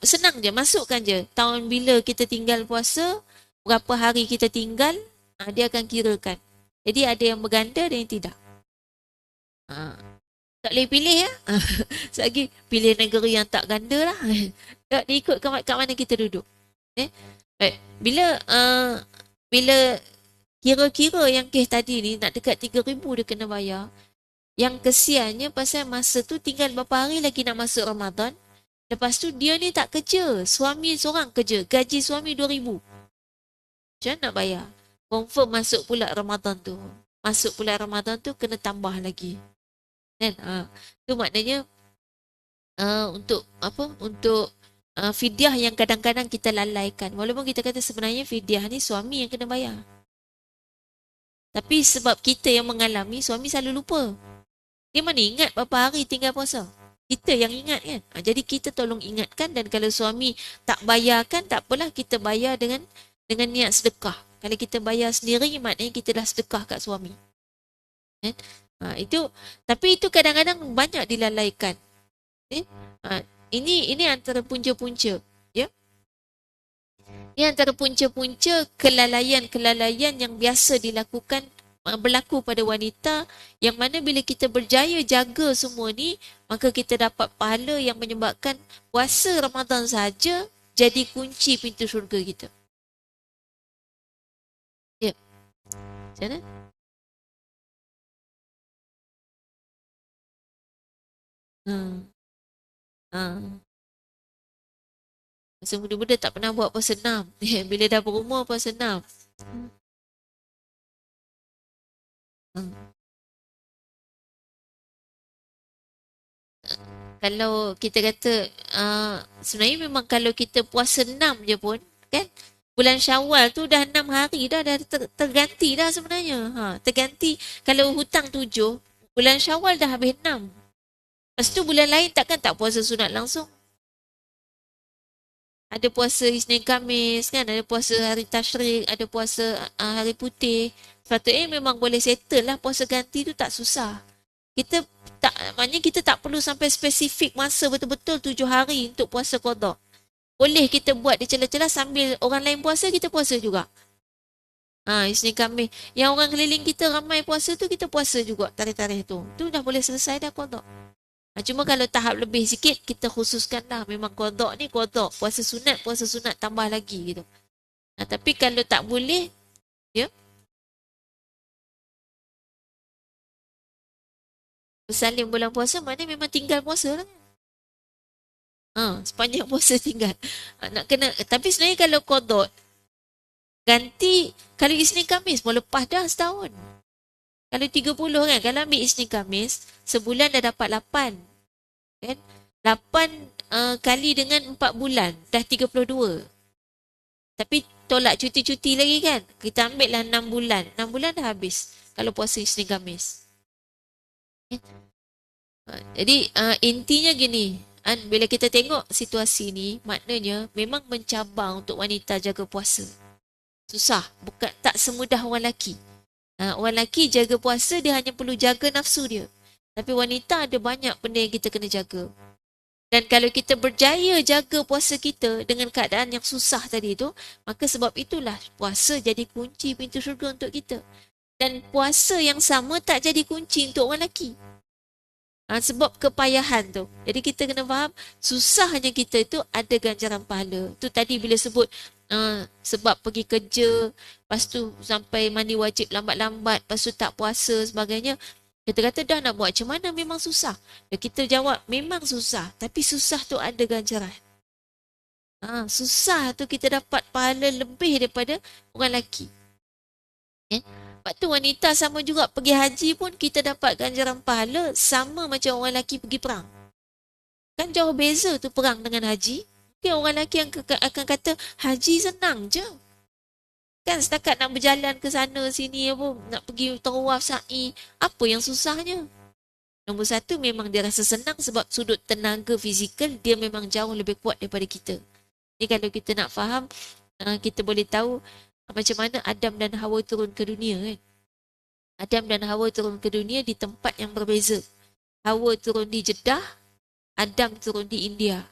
senang je, masukkan je tahun bila kita tinggal puasa, berapa hari kita tinggal, dia akan kirakan. Jadi ada yang berganda, ada yang tidak. Tak boleh pilih ya. Selagi pilih negeri yang tak ganda lah. Tak diikut kat mana kita duduk. Baik. Bila kira-kira yang kes tadi ni nak dekat 3,000 dia kena bayar. Yang kesiannya pasal masa tu tinggal berapa hari lagi nak masuk Ramadan. Lepas tu dia ni tak kerja. Suami seorang kerja. Gaji suami 2,000. Macam nak bayar? Confirm masuk pula Ramadan tu. Masuk pula Ramadan tu kena tambah lagi. Kan? Tu maknanya untuk apa? Untuk fidyah yang kadang-kadang kita lalaikan. Walaupun kita kata sebenarnya fidyah ni suami yang kena bayar. Tapi sebab kita yang mengalami, suami selalu lupa. Dia mana ingat berapa hari tinggal puasa. Kita yang ingat kan. Jadi kita tolong ingatkan, dan kalau suami tak bayarkan, tak apalah, kita bayar dengan niat sedekah. Kalau kita bayar sendiri, maknanya kita dah sedekah kat suami. Tapi itu kadang-kadang banyak dilalaikan. Ini antara punca-punca. Ya? Ini antara punca-punca kelalaian-kelalaian yang biasa berlaku pada wanita, yang mana bila kita berjaya jaga semua ni, maka kita dapat pahala yang menyebabkan puasa Ramadan saja jadi kunci pintu syurga kita. Ya. Macam mana? Masa muda-muda tak pernah buat puasa 6. Bila dah berumur puasa 6. Kalau kita kata sebenarnya memang kalau kita puasa 6 je pun kan, bulan Syawal tu dah 6 hari dah terganti dah sebenarnya. Terganti. Kalau hutang 7, bulan Syawal dah habis 6. Lepas tu bulan lain takkan tak puasa sunat langsung. Ada puasa Isnin Khamis kan, ada puasa hari Tashrik, ada puasa hari putih. Sepatutnya memang boleh settle lah, puasa ganti tu tak susah. Maknanya kita tak perlu sampai spesifik masa betul-betul 7 hari untuk puasa qada. Boleh kita buat di celah-celah sambil orang lain puasa, kita puasa juga. Isnin Khamis. Yang orang keliling kita ramai puasa tu, kita puasa juga tarikh-tarikh tu. Tu dah boleh selesai dah qada. Cuma kalau tahap lebih sikit, kita khususkan lah. Memang qada ni qada. Puasa sunat tambah lagi gitu. Tapi kalau tak boleh, ya. Bersalin bulan puasa, maknanya memang tinggal puasa lah. Sepanjang puasa tinggal. Nak kena. Tapi sebenarnya kalau qada, ganti, kalau Isnin Khamis pun lepas dah setahun. Kalau 30 kan, kalau ambil Isnin Khamis, sebulan dah dapat 8. Kan? 8 kali dengan 4 bulan, dah 32. Tapi tolak cuti-cuti lagi kan. Kita ambil lah 6 bulan. 6 bulan dah habis kalau puasa Isnin Khamis. Jadi intinya gini, bila kita tengok situasi ni, maknanya memang mencabar untuk wanita jaga puasa. Susah, bukan tak semudah orang lelaki. Orang lelaki jaga puasa, dia hanya perlu jaga nafsu dia. Tapi wanita ada banyak benda yang kita kena jaga. Dan kalau kita berjaya jaga puasa kita dengan keadaan yang susah tadi tu, maka sebab itulah puasa jadi kunci pintu syurga untuk kita. Dan puasa yang sama tak jadi kunci untuk orang lelaki. Sebab kepayahan tu. Jadi kita kena faham, susahnya kita itu ada ganjaran pahala. Tu tadi bila sebut sebab pergi kerja, lepas tu sampai mandi wajib lambat-lambat, lepas tu tak puasa sebagainya. Kita kata dah nak buat macam mana, memang susah. Dan kita jawab memang susah, tapi susah tu ada ganjaran. Susah tu kita dapat pahala lebih daripada orang lelaki. Lepas tu wanita sama juga pergi haji pun kita dapat ganjaran pahala sama macam orang lelaki pergi perang. Kan jauh beza tu perang dengan haji. Mungkin orang lelaki yang akan kata haji senang je. Kan setakat nak berjalan ke sana sini apa, nak pergi tawaf sa'i, apa yang susahnya? Nombor satu memang dia rasa senang sebab sudut tenaga fizikal dia memang jauh lebih kuat daripada kita. Jadi kalau kita nak faham, kita boleh tahu macam mana Adam dan Hawa turun ke dunia kan. Adam dan Hawa turun ke dunia di tempat yang berbeza. Hawa turun di Jeddah, Adam turun di India.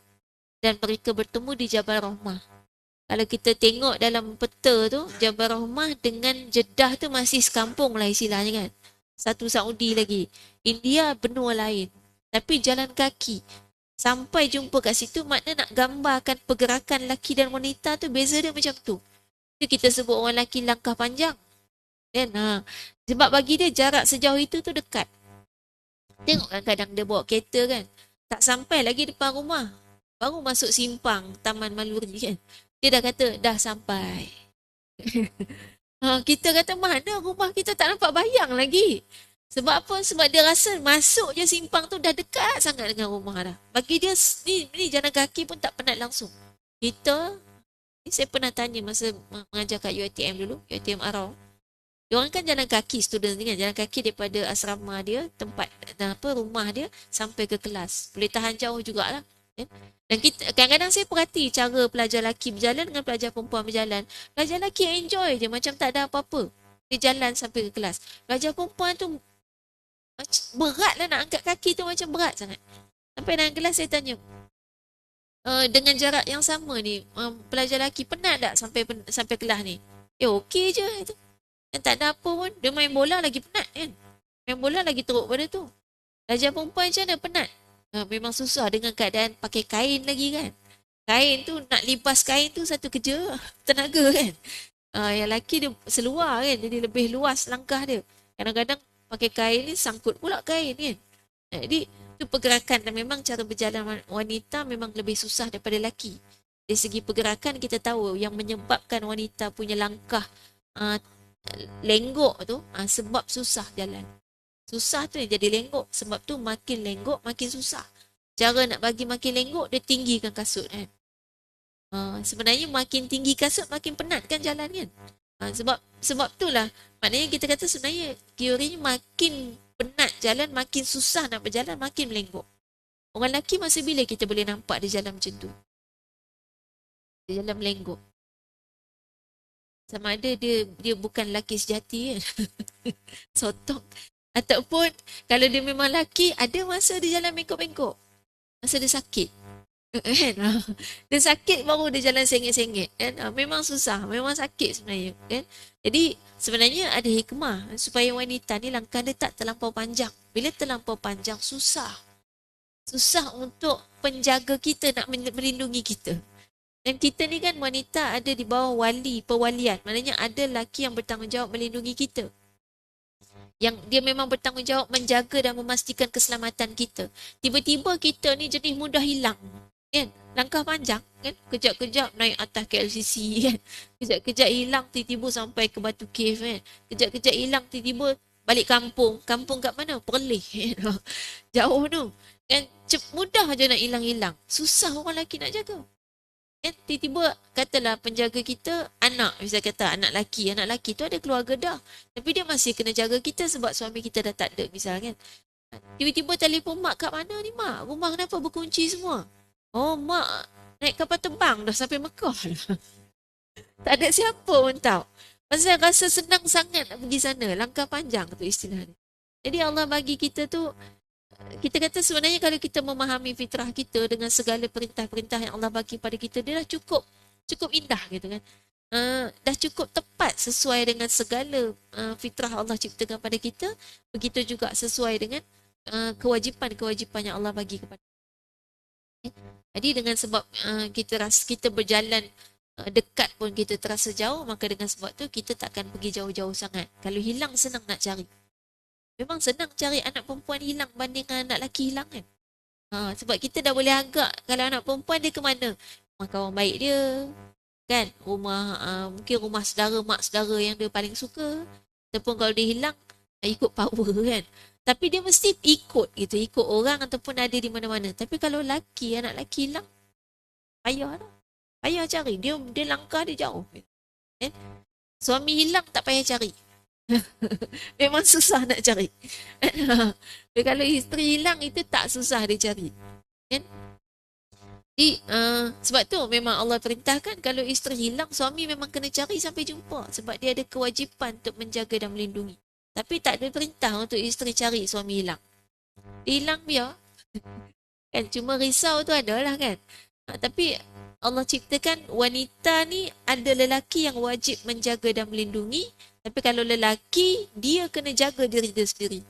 Dan mereka bertemu di Jabal Rahmah. Kalau kita tengok dalam peta tu, Jabal Rahmah dengan Jeddah tu masih sekampung lah istilahnya kan. Satu Saudi lagi. India benua lain. Tapi jalan kaki. Sampai jumpa kat situ, makna nak gambarkan pergerakan lelaki dan wanita tu beza dia macam tu. Itu kita sebut orang lelaki langkah panjang. Kan? Sebab bagi dia jarak sejauh itu tu dekat. Tengok kadang-kadang dia bawa kereta kan. Tak sampai lagi depan rumah. Baru masuk simpang Taman Maluri kan. Dia dah kata dah sampai. Kita kata mana rumah kita tak nampak bayang lagi. Sebab apa? Sebab dia rasa masuk je simpang tu dah dekat sangat dengan rumah dah. Bagi dia ni jalan kaki pun tak penat langsung. Saya pernah tanya masa mengajar kat UiTM dulu, UiTM Arau. Diorang kan jalan kaki student ni kan, jalan kaki daripada asrama dia, tempat rumah dia sampai ke kelas. Boleh tahan jauh jugalah. Dan kita kadang-kadang saya perhati cara pelajar lelaki berjalan dengan pelajar perempuan berjalan. Pelajar lelaki enjoy je macam tak ada apa-apa. Dia jalan sampai ke kelas. Pelajar perempuan tu berat lah nak angkat kaki tu, macam berat sangat. Sampai dalam kelas saya tanya, dengan jarak yang sama ni, pelajar lelaki penat tak sampai kelas ni? Okey je. Kan tak ada apa pun. Dia main bola lagi penat kan. Main bola lagi teruk pada tu. Pelajar perempuan macam mana penat? Memang susah dengan keadaan pakai kain lagi kan. Kain tu, nak lipas kain tu satu kerja tenaga kan. Yang lelaki dia seluar kan, jadi lebih luas langkah dia. Kadang-kadang pakai kain ni sangkut pula kain kan. Jadi tu pergerakan, dan memang cara berjalan wanita memang lebih susah daripada lelaki. Dari segi pergerakan kita tahu yang menyebabkan wanita punya langkah lenggok tu sebab susah jalan. Susah tu jadi lenggok. Sebab tu makin lenggok makin susah. Cara nak bagi makin lenggok, dia tinggikan kasut kan. Sebenarnya makin tinggi kasut makin penat kan jalan kan. Sebab tu lah maknanya kita kata sebenarnya teorinya makin penat jalan, makin susah nak berjalan, makin melenggok. Orang lelaki masa bila kita boleh nampak dia jalan macam tu? Dia jalan melenggok. Sama ada dia bukan lelaki sejati kan. Sotong. Ataupun kalau dia memang lelaki, ada masa dia jalan bengkok-bengkok. Masa dia sakit. Kan? Dia sakit baru dia jalan sengit-sengit. Kan? Memang susah. Memang sakit sebenarnya. Kan? Jadi sebenarnya ada hikmah supaya wanita ni langkah dia tak terlampau panjang. Bila terlampau panjang, susah. Susah untuk penjaga kita nak melindungi kita. Dan kita ni kan wanita ada di bawah perwalian. Maknanya ada lelaki yang bertanggungjawab melindungi kita. Yang dia memang bertanggungjawab menjaga dan memastikan keselamatan kita. Tiba-tiba kita ni jenis mudah hilang. Kan? Langkah panjang. Kan? Kejap-kejap naik atas KLCC. Kan? Kejap-kejap hilang, tiba-tiba sampai ke Batu Cave. Kan? Kejap-kejap hilang, tiba-tiba balik kampung. Kampung kat mana? Perlis. Kan? Jauh tu. Kan? Mudah je nak hilang-hilang. Susah orang lelaki nak jaga. Kan? Tiba-tiba katalah penjaga kita anak. Bisa kata anak lelaki. Anak lelaki tu ada keluarga dah. Tapi dia masih kena jaga kita sebab suami kita dah tak ada misalnya. Kan? Tiba-tiba telefon, mak kat mana ni mak? Rumah kenapa berkunci semua? Oh mak naik kapal terbang dah sampai Mekah. Tak ada siapa pun tahu. Pasal rasa senang sangat nak pergi sana. Langkah panjang tu istilah ni. Jadi Allah bagi kita tu kita kata sebenarnya kalau kita memahami fitrah kita dengan segala perintah-perintah yang Allah bagi pada kita, dia dah cukup indah gitu kan. Dah cukup tepat sesuai dengan segala fitrah Allah ciptakan pada kita. Begitu juga sesuai dengan kewajipan-kewajipan yang Allah bagi kepada kita. Jadi dengan sebab kita berjalan dekat pun kita terasa jauh, maka dengan sebab tu kita takkan pergi jauh-jauh sangat. Kalau hilang senang nak cari. Memang senang cari anak perempuan hilang banding anak lelaki hilang kan. Sebab kita dah boleh agak kalau anak perempuan dia ke mana. Rumah kawan baik dia. Kan? Mungkin rumah saudara, mak saudara yang dia paling suka. Ataupun kalau dia hilang, ikut power kan. Tapi dia mesti ikut gitu. Ikut orang ataupun ada di mana-mana. Tapi kalau lelaki, anak lelaki hilang, payah lah. Payah cari. Dia langkah dia jauh. Kan? Suami hilang tak payah cari. Memang susah nak cari. Tapi kalau isteri hilang itu tak susah dia cari. Kan? Jadi sebab tu memang Allah perintahkan kalau isteri hilang, suami memang kena cari sampai jumpa. Sebab dia ada kewajipan untuk menjaga dan melindungi. Tapi tak ada perintah untuk isteri cari suami hilang. Dia hilang biar. Kan? Cuma risau tu adalah kan. Tapi Allah ciptakan wanita ni ada lelaki yang wajib menjaga dan melindungi. Tapi kalau lelaki, dia kena jaga diri dia sendiri.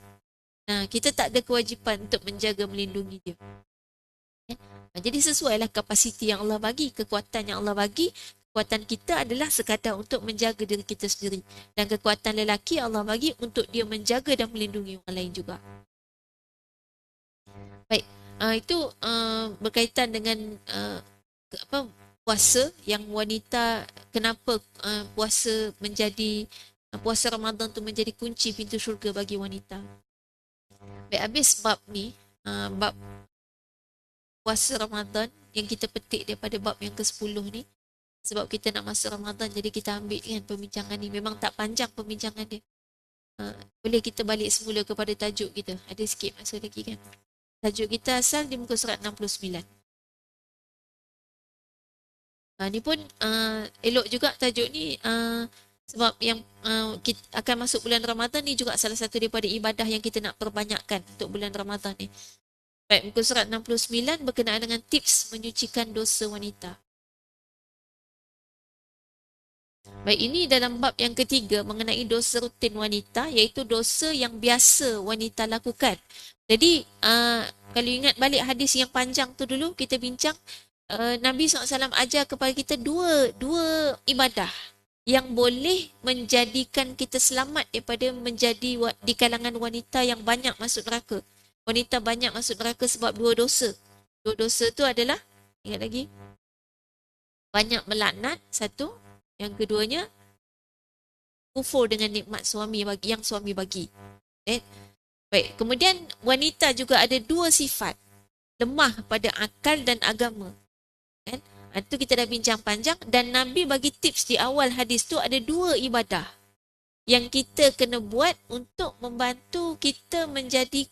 Kita tak ada kewajipan untuk menjaga melindungi dia. Jadi sesuailah kapasiti yang Allah bagi, kekuatan yang Allah bagi. Kekuatan kita adalah sekadar untuk menjaga diri kita sendiri. Dan kekuatan lelaki Allah bagi untuk dia menjaga dan melindungi orang lain juga. Baik, itu berkaitan dengan puasa yang wanita, kenapa puasa Ramadan tu menjadi kunci pintu syurga bagi wanita. Baik, habis bab ni, bab puasa Ramadan yang kita petik daripada bab yang ke-10 ni. Sebab kita nak masuk Ramadan, jadi kita ambil kan perbincangan ni. Memang tak panjang perbincangan dia. Boleh kita balik semula kepada tajuk kita. Ada sikit masa lagi kan. Tajuk kita asal di muka surat 69. Ni pun elok juga tajuk ni. Sebab yang kita akan masuk bulan Ramadan ni juga salah satu daripada ibadah yang kita nak perbanyakkan untuk bulan Ramadan ni. Baik, muka surat 69 berkenaan dengan tips menyucikan dosa wanita. Baik, ini dalam bab yang ketiga mengenai dosa rutin wanita, iaitu dosa yang biasa wanita lakukan. Jadi, kalau ingat balik hadis yang panjang tu dulu, kita bincang, Nabi SAW ajar kepada kita dua ibadah yang boleh menjadikan kita selamat daripada menjadi di kalangan wanita yang banyak masuk neraka. Wanita banyak masuk neraka sebab dua dosa. Dua dosa tu adalah, ingat lagi, banyak melaknat, satu. Yang keduanya, kufur dengan nikmat yang suami bagi. Baik, kemudian wanita juga ada dua sifat. Lemah pada akal dan agama. Itu kita dah bincang panjang, dan Nabi bagi tips di awal hadis tu ada dua ibadah yang kita kena buat untuk membantu kita menjadi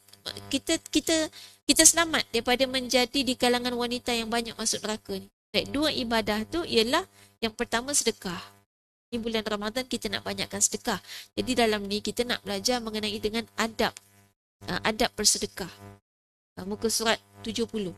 kita selamat daripada menjadi di kalangan wanita yang banyak masuk neraka ni. Dua ibadah tu ialah yang pertama sedekah. Ini bulan Ramadan kita nak banyakkan sedekah. Jadi dalam ni kita nak belajar mengenai dengan adab bersedekah. Muka surat 70.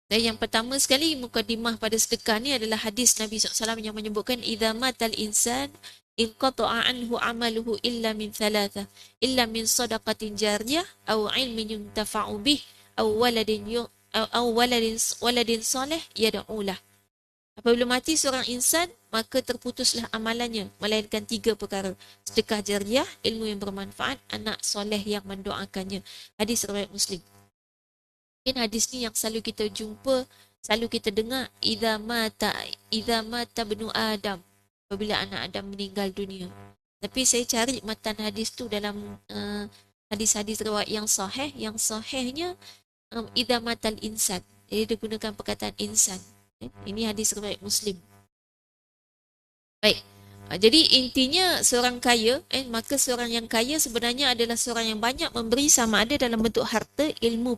Dan yang pertama sekali mukadimah pada sedekah ni adalah hadis Nabi SAW yang menyebutkan idza matal insan inqata'a anhu amaluhu illa min thalatha, illa min sadaqatin jariyah aw ilmin yuntafa'u bih aw waladin salih yad'u lah. Apabila mati seorang insan, maka terputuslah amalannya melainkan tiga perkara: sedekah jariyah, ilmu yang bermanfaat, anak soleh yang mendoakannya. Hadis riwayat Muslim. Mungkin hadis ni yang selalu kita jumpa, selalu kita dengar, idza mata benu Adam, apabila anak Adam meninggal dunia. Tapi saya cari matan hadis tu dalam hadis-hadis riwayat yang sahih. Yang sahihnya idza matal insan. Jadi dia gunakan perkataan insan. Ini hadis riwayat Muslim. Baik. Jadi intinya seorang kaya, maka seorang yang kaya sebenarnya adalah seorang yang banyak memberi, sama ada dalam bentuk harta, ilmu,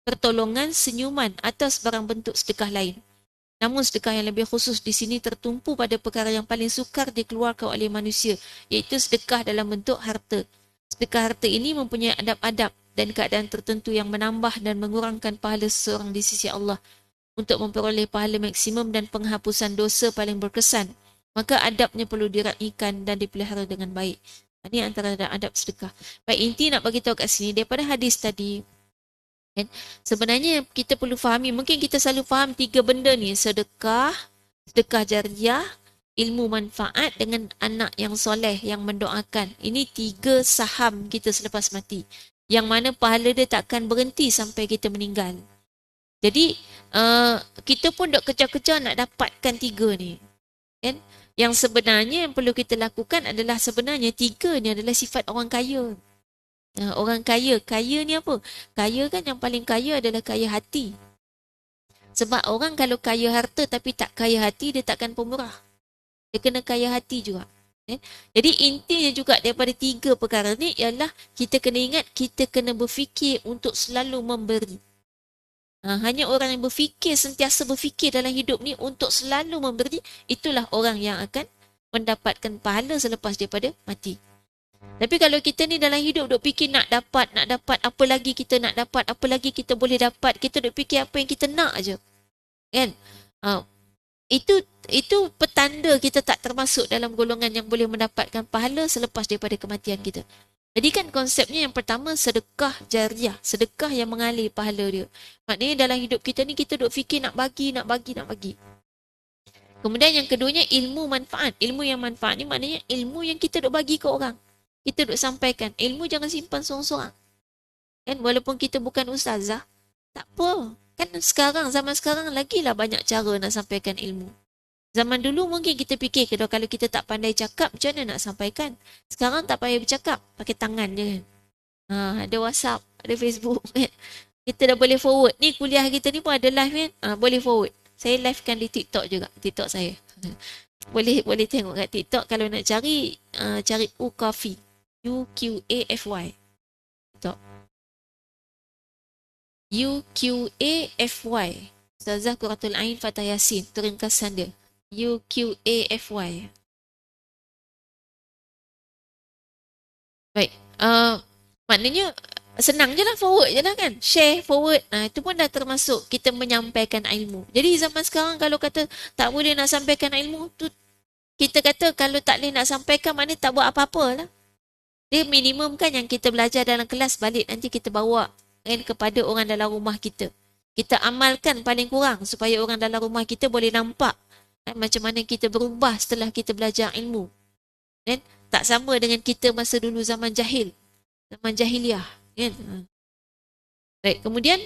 pertolongan, senyuman atau sebarang bentuk sedekah lain. Namun sedekah yang lebih khusus di sini tertumpu pada perkara yang paling sukar dikeluarkan oleh manusia, iaitu sedekah dalam bentuk harta. Sedekah harta ini mempunyai adab-adab dan keadaan tertentu yang menambah dan mengurangkan pahala seseorang di sisi Allah untuk memperoleh pahala maksimum dan penghapusan dosa paling berkesan. Maka adabnya perlu diraihkan dan dipelihara dengan baik. Ini antara adab sedekah. Baik, inti nak bagi tahu kat sini daripada hadis tadi. Kan? Sebenarnya kita perlu fahami, mungkin kita selalu faham 3 benda ni, sedekah, sedekah jariah, ilmu manfaat dengan anak yang soleh yang mendoakan. Ini 3 saham kita selepas mati. Yang mana pahala dia takkan berhenti sampai kita meninggal. Jadi kita pun dok kejar-kejar nak dapatkan 3 ni. Kan? Yang sebenarnya yang perlu kita lakukan adalah sebenarnya 3 ni adalah sifat orang kaya. Orang kaya, kaya ni apa? Kaya kan yang paling kaya adalah kaya hati. Sebab orang kalau kaya harta tapi tak kaya hati, dia takkan pemurah. Dia kena kaya hati juga. Jadi intinya juga daripada 3 perkara ni ialah kita kena ingat, kita kena berfikir untuk selalu memberi. Hanya orang yang berfikir, sentiasa berfikir dalam hidup ni untuk selalu memberi, itulah orang yang akan mendapatkan pahala selepas daripada mati. Tapi kalau kita ni dalam hidup duk fikir nak dapat, apa lagi kita nak dapat, apa lagi kita boleh dapat, kita duk fikir apa yang kita nak aje. Kan? Itu petanda kita tak termasuk dalam golongan yang boleh mendapatkan pahala selepas daripada kematian kita. Jadi kan konsepnya yang pertama sedekah jariah, sedekah yang mengalir pahala dia. Maknanya dalam hidup kita ni kita duk fikir nak bagi. Kemudian yang keduanya ilmu manfaat. Ilmu yang manfaat ni maknanya ilmu yang kita duk bagi ke orang. Kita duk sampaikan. Ilmu jangan simpan seorang-seorang. Kan walaupun kita bukan ustazah, tak apa. Kan sekarang, zaman sekarang lagilah banyak cara nak sampaikan ilmu. Zaman dulu mungkin kita fikir kalau kita tak pandai cakap, macam mana nak sampaikan? Sekarang tak payah bercakap, pakai tangan je kan. Ada WhatsApp, ada Facebook kan. Kita dah boleh forward. Ni kuliah kita ni pun ada live kan. Boleh forward. Saya livekan di TikTok juga, TikTok saya. Boleh tengok kat TikTok. Kalau nak cari, cari Uqafy. UQAFY. TikTok. UQAFY. Ustazah Quratul Ain Fatah Yasin. Itu ringkasan dia. UQAFY. Baik. Maknanya senang je lah, forward je lah kan. Share, forward. Itu pun dah termasuk kita menyampaikan ilmu. Jadi zaman sekarang kalau kata tak boleh nak sampaikan ilmu, tu kita kata kalau tak boleh nak sampaikan, maknanya tak buat apa-apa lah. Dia minimum kan yang kita belajar dalam kelas, balik nanti kita bawa kan kepada orang dalam rumah kita. Kita amalkan paling kurang supaya orang dalam rumah kita boleh nampak macam mana kita berubah setelah kita belajar ilmu. Dan tak sama dengan kita masa dulu zaman jahil. Zaman jahiliah. Kan? Baik, kemudian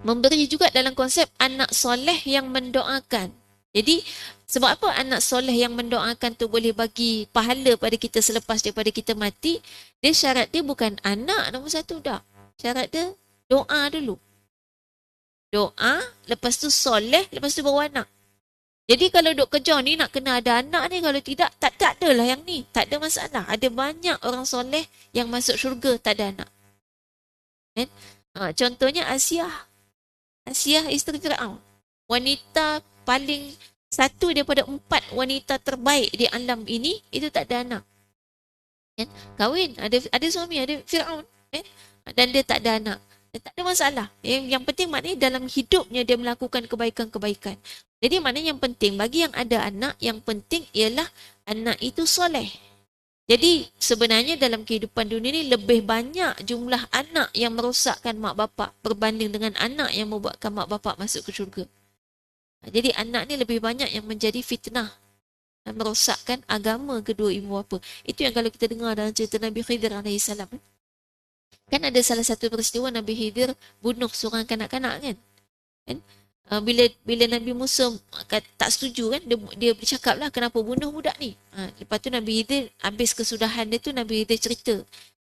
memberi juga dalam konsep anak soleh yang mendoakan. Jadi, sebab apa anak soleh yang mendoakan tu boleh bagi pahala pada kita selepas daripada kita mati? Dia syarat dia bukan anak nombor 1 dah. Syarat dia doa dulu. Doa, lepas tu soleh, lepas tu baru anak. Jadi kalau duk kejar ni nak kena ada anak ni, kalau tidak tak adalah yang ni, tak ada masalah. Ada banyak orang soleh yang masuk syurga tak ada anak. Kan? Contohnya Asiah isteri Firaun. Wanita paling satu daripada 4 wanita terbaik di alam ini, itu tak ada anak. Kan? Kahwin, ada suami, ada Firaun, kan? Dan dia tak ada anak. Tak ada masalah. Yang penting maknanya dalam hidupnya dia melakukan kebaikan-kebaikan. Jadi maknanya yang penting bagi yang ada anak, yang penting ialah anak itu soleh. Jadi sebenarnya dalam kehidupan dunia ni lebih banyak jumlah anak yang merosakkan mak bapak berbanding dengan anak yang membuatkan mak bapak masuk ke syurga. Jadi anak ni lebih banyak yang menjadi fitnah dan merosakkan agama kedua ibu bapa. Itu yang kalau kita dengar dalam cerita Nabi Khidir AS. Kan ada salah satu peristiwa Nabi Khidir bunuh seorang kanak-kanak kan? Bila Nabi Musa tak setuju kan, dia bercakap lah kenapa bunuh budak ni. Lepas tu Nabi Khidir, habis kesudahan dia tu, Nabi Khidir cerita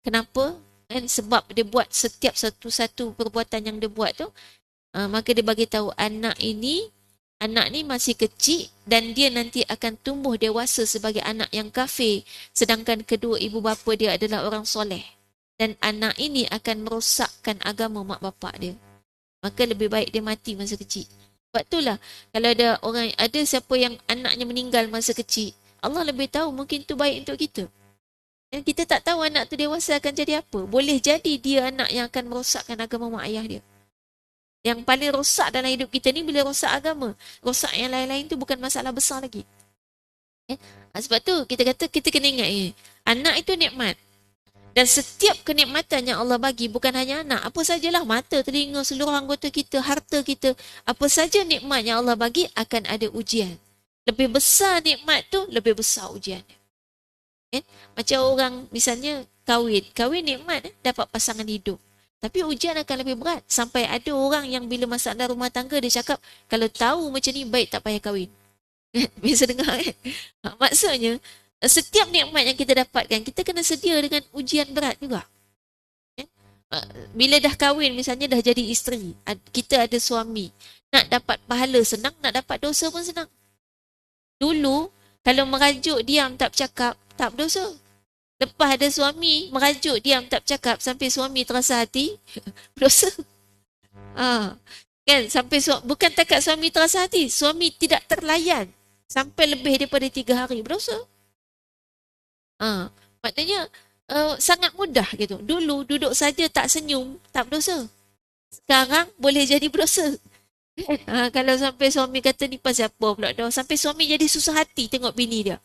kenapa kan, sebab dia buat setiap satu-satu perbuatan yang dia buat tu. Maka dia bagi tahu anak ni masih kecil dan dia nanti akan tumbuh dewasa sebagai anak yang kafir, sedangkan kedua ibu bapa dia adalah orang soleh. Dan anak ini akan merosakkan agama mak bapak dia. Maka lebih baik dia mati masa kecil. Sebab itulah kalau ada siapa yang anaknya meninggal masa kecil, Allah lebih tahu mungkin tu baik untuk kita. Kita tak tahu anak tu dewasa akan jadi apa. Boleh jadi dia anak yang akan merosakkan agama mak ayah dia. Yang paling rosak dalam hidup kita ni bila rosak agama. Rosak yang lain-lain tu bukan masalah besar lagi. Sebab tu kita kata kita kena ingat anak itu nikmat. Dan setiap kenikmatan yang Allah bagi bukan hanya anak. Apa sajalah mata, telinga, seluruh anggota kita, harta kita. Apa saja nikmat yang Allah bagi akan ada ujian. Lebih besar nikmat tu, lebih besar ujian. Macam orang misalnya kahwin. Kahwin nikmat dapat pasangan hidup. Tapi ujian akan lebih berat. Sampai ada orang yang bila masalah rumah tangga dia cakap, kalau tahu macam ni baik tak payah kahwin. Biasa dengar kan? Maksudnya, setiap nikmat yang kita dapatkan, kita kena sedia dengan ujian berat juga. Bila dah kahwin misalnya dah jadi isteri, kita ada suami, nak dapat pahala senang, nak dapat dosa pun senang. Dulu kalau merajuk diam tak bercakap, tak berdosa. Lepas ada suami merajuk diam tak bercakap sampai suami terasa hati, berdosa. Kan sampai bukan takat suami terasa hati, suami tidak terlayan sampai lebih daripada 3 hari, berdosa. Maknanya sangat mudah gitu. Dulu duduk saja tak senyum, tak berdosa. Sekarang boleh jadi berdosa. Kalau sampai suami kata ni pasal apa pula dah. Sampai suami jadi susah hati tengok bini dia.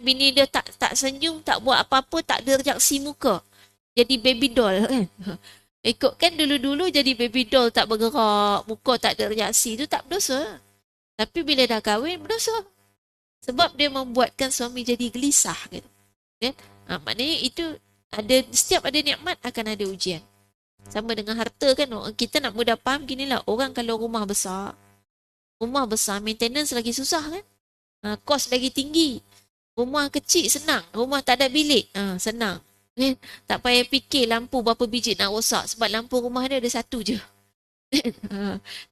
Bini dia tak senyum, tak buat apa-apa, tak ada reaksi muka. Jadi baby doll kan. Ikut kan dulu-dulu jadi baby doll tak bergerak, muka tak ada reaksi, tu tak berdosa. Tapi bila dah kahwin berdosa. Sebab dia membuatkan suami jadi gelisah gitu. Maknanya itu setiap ada nikmat akan ada ujian. Sama dengan harta kan, kita nak mudah faham ginilah, orang kalau rumah besar maintenance lagi susah kan, kos lagi tinggi. Rumah kecil senang, rumah tak ada bilik senang. Tak payah fikir lampu berapa biji nak rosak sebab lampu rumah dia ada satu je.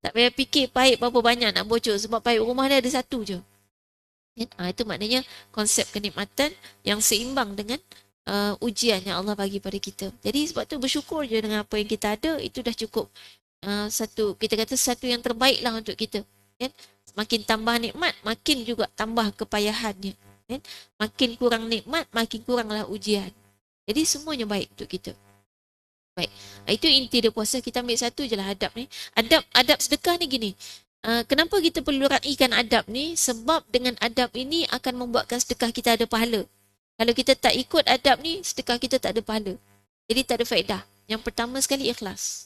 Tak payah fikir paip berapa banyak nak bocor sebab paip rumah dia ada satu je. Itu maknanya konsep kenikmatan yang seimbang dengan ujian yang Allah bagi pada kita. Jadi sebab tu bersyukur je dengan apa yang kita ada, itu dah cukup. Kita kata satu yang terbaik lah untuk kita. Makin tambah nikmat, makin juga tambah kepayahannya. Makin kurang nikmat, makin kuranglah ujian. Jadi semuanya baik untuk kita. Baik. Itu inti dia puasa. Kita ambil satu je lah adab ni. Adab sedekah ni gini. Kenapa kita perlu raikan adab ni? Sebab dengan adab ini akan membuatkan sedekah kita ada pahala. Kalau kita tak ikut adab ni, sedekah kita tak ada pahala. Jadi tak ada faedah. Yang pertama sekali ikhlas.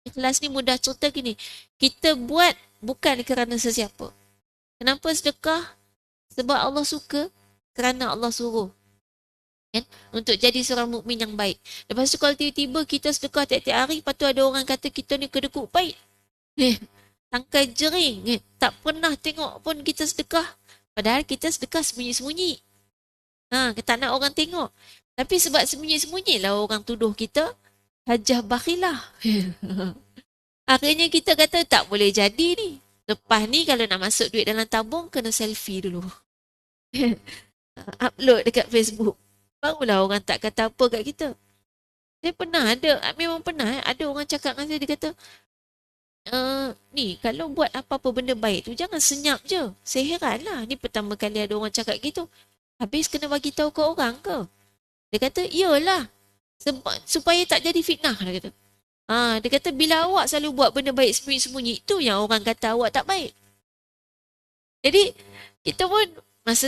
Ikhlas ni mudah cerita gini. Kita buat bukan kerana sesiapa. Kenapa sedekah? Sebab Allah suka, kerana Allah suruh. Untuk jadi seorang mukmin yang baik. Lepas tu kalau tiba-tiba kita sedekah tiap-tiap hari, lepas tu ada orang kata kita ni kedekut baik. Tangkai jering. Tak pernah tengok pun kita sedekah. Padahal kita sedekah sembunyi-sembunyi. Tak nak orang tengok. Tapi sebab sembunyi-sembunyi lah orang tuduh kita hajah bakhilah. Akhirnya kita kata tak boleh jadi ni. Lepas ni kalau nak masuk duit dalam tabung, kena selfie dulu. Upload dekat Facebook. Barulah orang tak kata apa kat kita. Saya pernah memang pernah ada orang cakap dengan saya, dia kata, ni kalau buat apa-apa benda baik tu jangan senyap je. Saya heran lah, ni pertama kali ada orang cakap gitu. Habis kena bagi tahu ke orang ke? Dia kata, iyalah. Supaya tak jadi fitnah, dia kata. Dia kata bila awak selalu buat benda baik sembunyi-sembunyi, itu yang orang kata awak tak baik. Jadi kita pun masa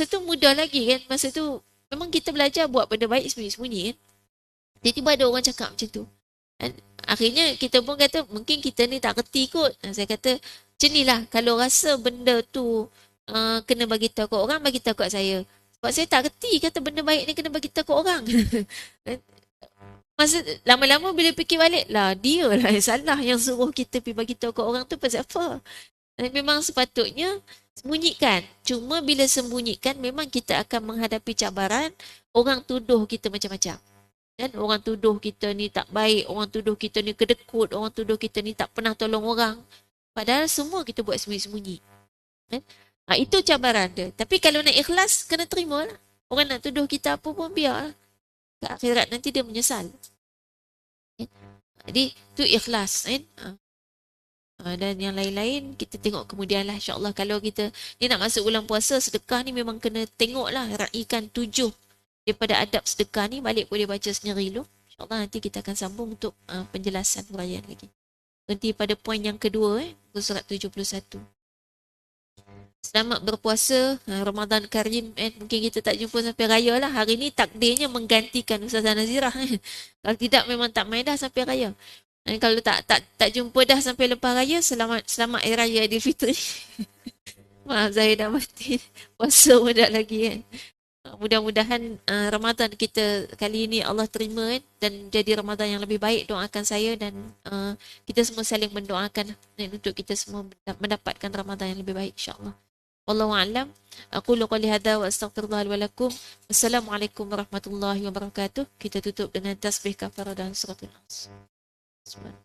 tu muda lagi kan. Masa tu memang kita belajar buat benda baik sembunyi-sembunyi kan. Tiba-tiba ada orang cakap macam tu. Dan akhirnya kita pun kata mungkin kita ni tak reti kot. Saya kata macam ni lah, kalau rasa benda tu kena bagi tahu kat orang, bagi tahu kat saya. Sebab saya tak reti kata benda baik ni kena bagi tahu kat orang. Masa lama-lama bila fikir balik lah, dia lah yang salah yang suruh kita pergi bagi tahu kat orang tu pasal apa. Dan memang sepatutnya sembunyikan. Cuma bila sembunyikan memang kita akan menghadapi cabaran, orang tuduh kita macam-macam. Dan orang tuduh kita ni tak baik, orang tuduh kita ni kedekut, orang tuduh kita ni tak pernah tolong orang. Padahal semua kita buat sembunyi-sembunyi. Itu cabaran dia. Tapi kalau nak ikhlas, kena terima lah. Orang nak tuduh kita apa pun biar lah. Ke akhirat nanti dia menyesal. Jadi tu ikhlas kan. Dan yang lain-lain kita tengok kemudian lah, insyaAllah. Kalau kita ni nak masuk bulan puasa, sedekah ni memang kena tengok lah, raikan 7 daripada adab sedekah ni, balik boleh baca sendiri dulu. InsyaAllah nanti kita akan sambung untuk penjelasan huraian lagi. Berhenti pada poin yang kedua, surat 71. Selamat berpuasa, Ramadan Karim. Mungkin kita tak jumpa sampai raya lah. Hari ni takdirnya menggantikan Ustazah Nazirah. Kalau tidak memang tak main dah sampai raya. Kalau tak jumpa dah sampai lepas raya, selamat Hari Raya Aidilfitri. Maaf Zahir dah mati. Puasa pun dah lagi kan. Mudah-mudahan Ramadan kita kali ini Allah terima dan jadi Ramadan yang lebih baik. Doakan saya dan kita semua saling mendoakan untuk kita semua mendapatkan Ramadan yang lebih baik insya-Allah. Wallahu a'lam. Aqulu qouli hadza wa astaghfirullah wa lakum. Wassalamualaikum warahmatullahi wabarakatuh. Kita tutup dengan tasbih kafarah dan suratul nas. Bismillah.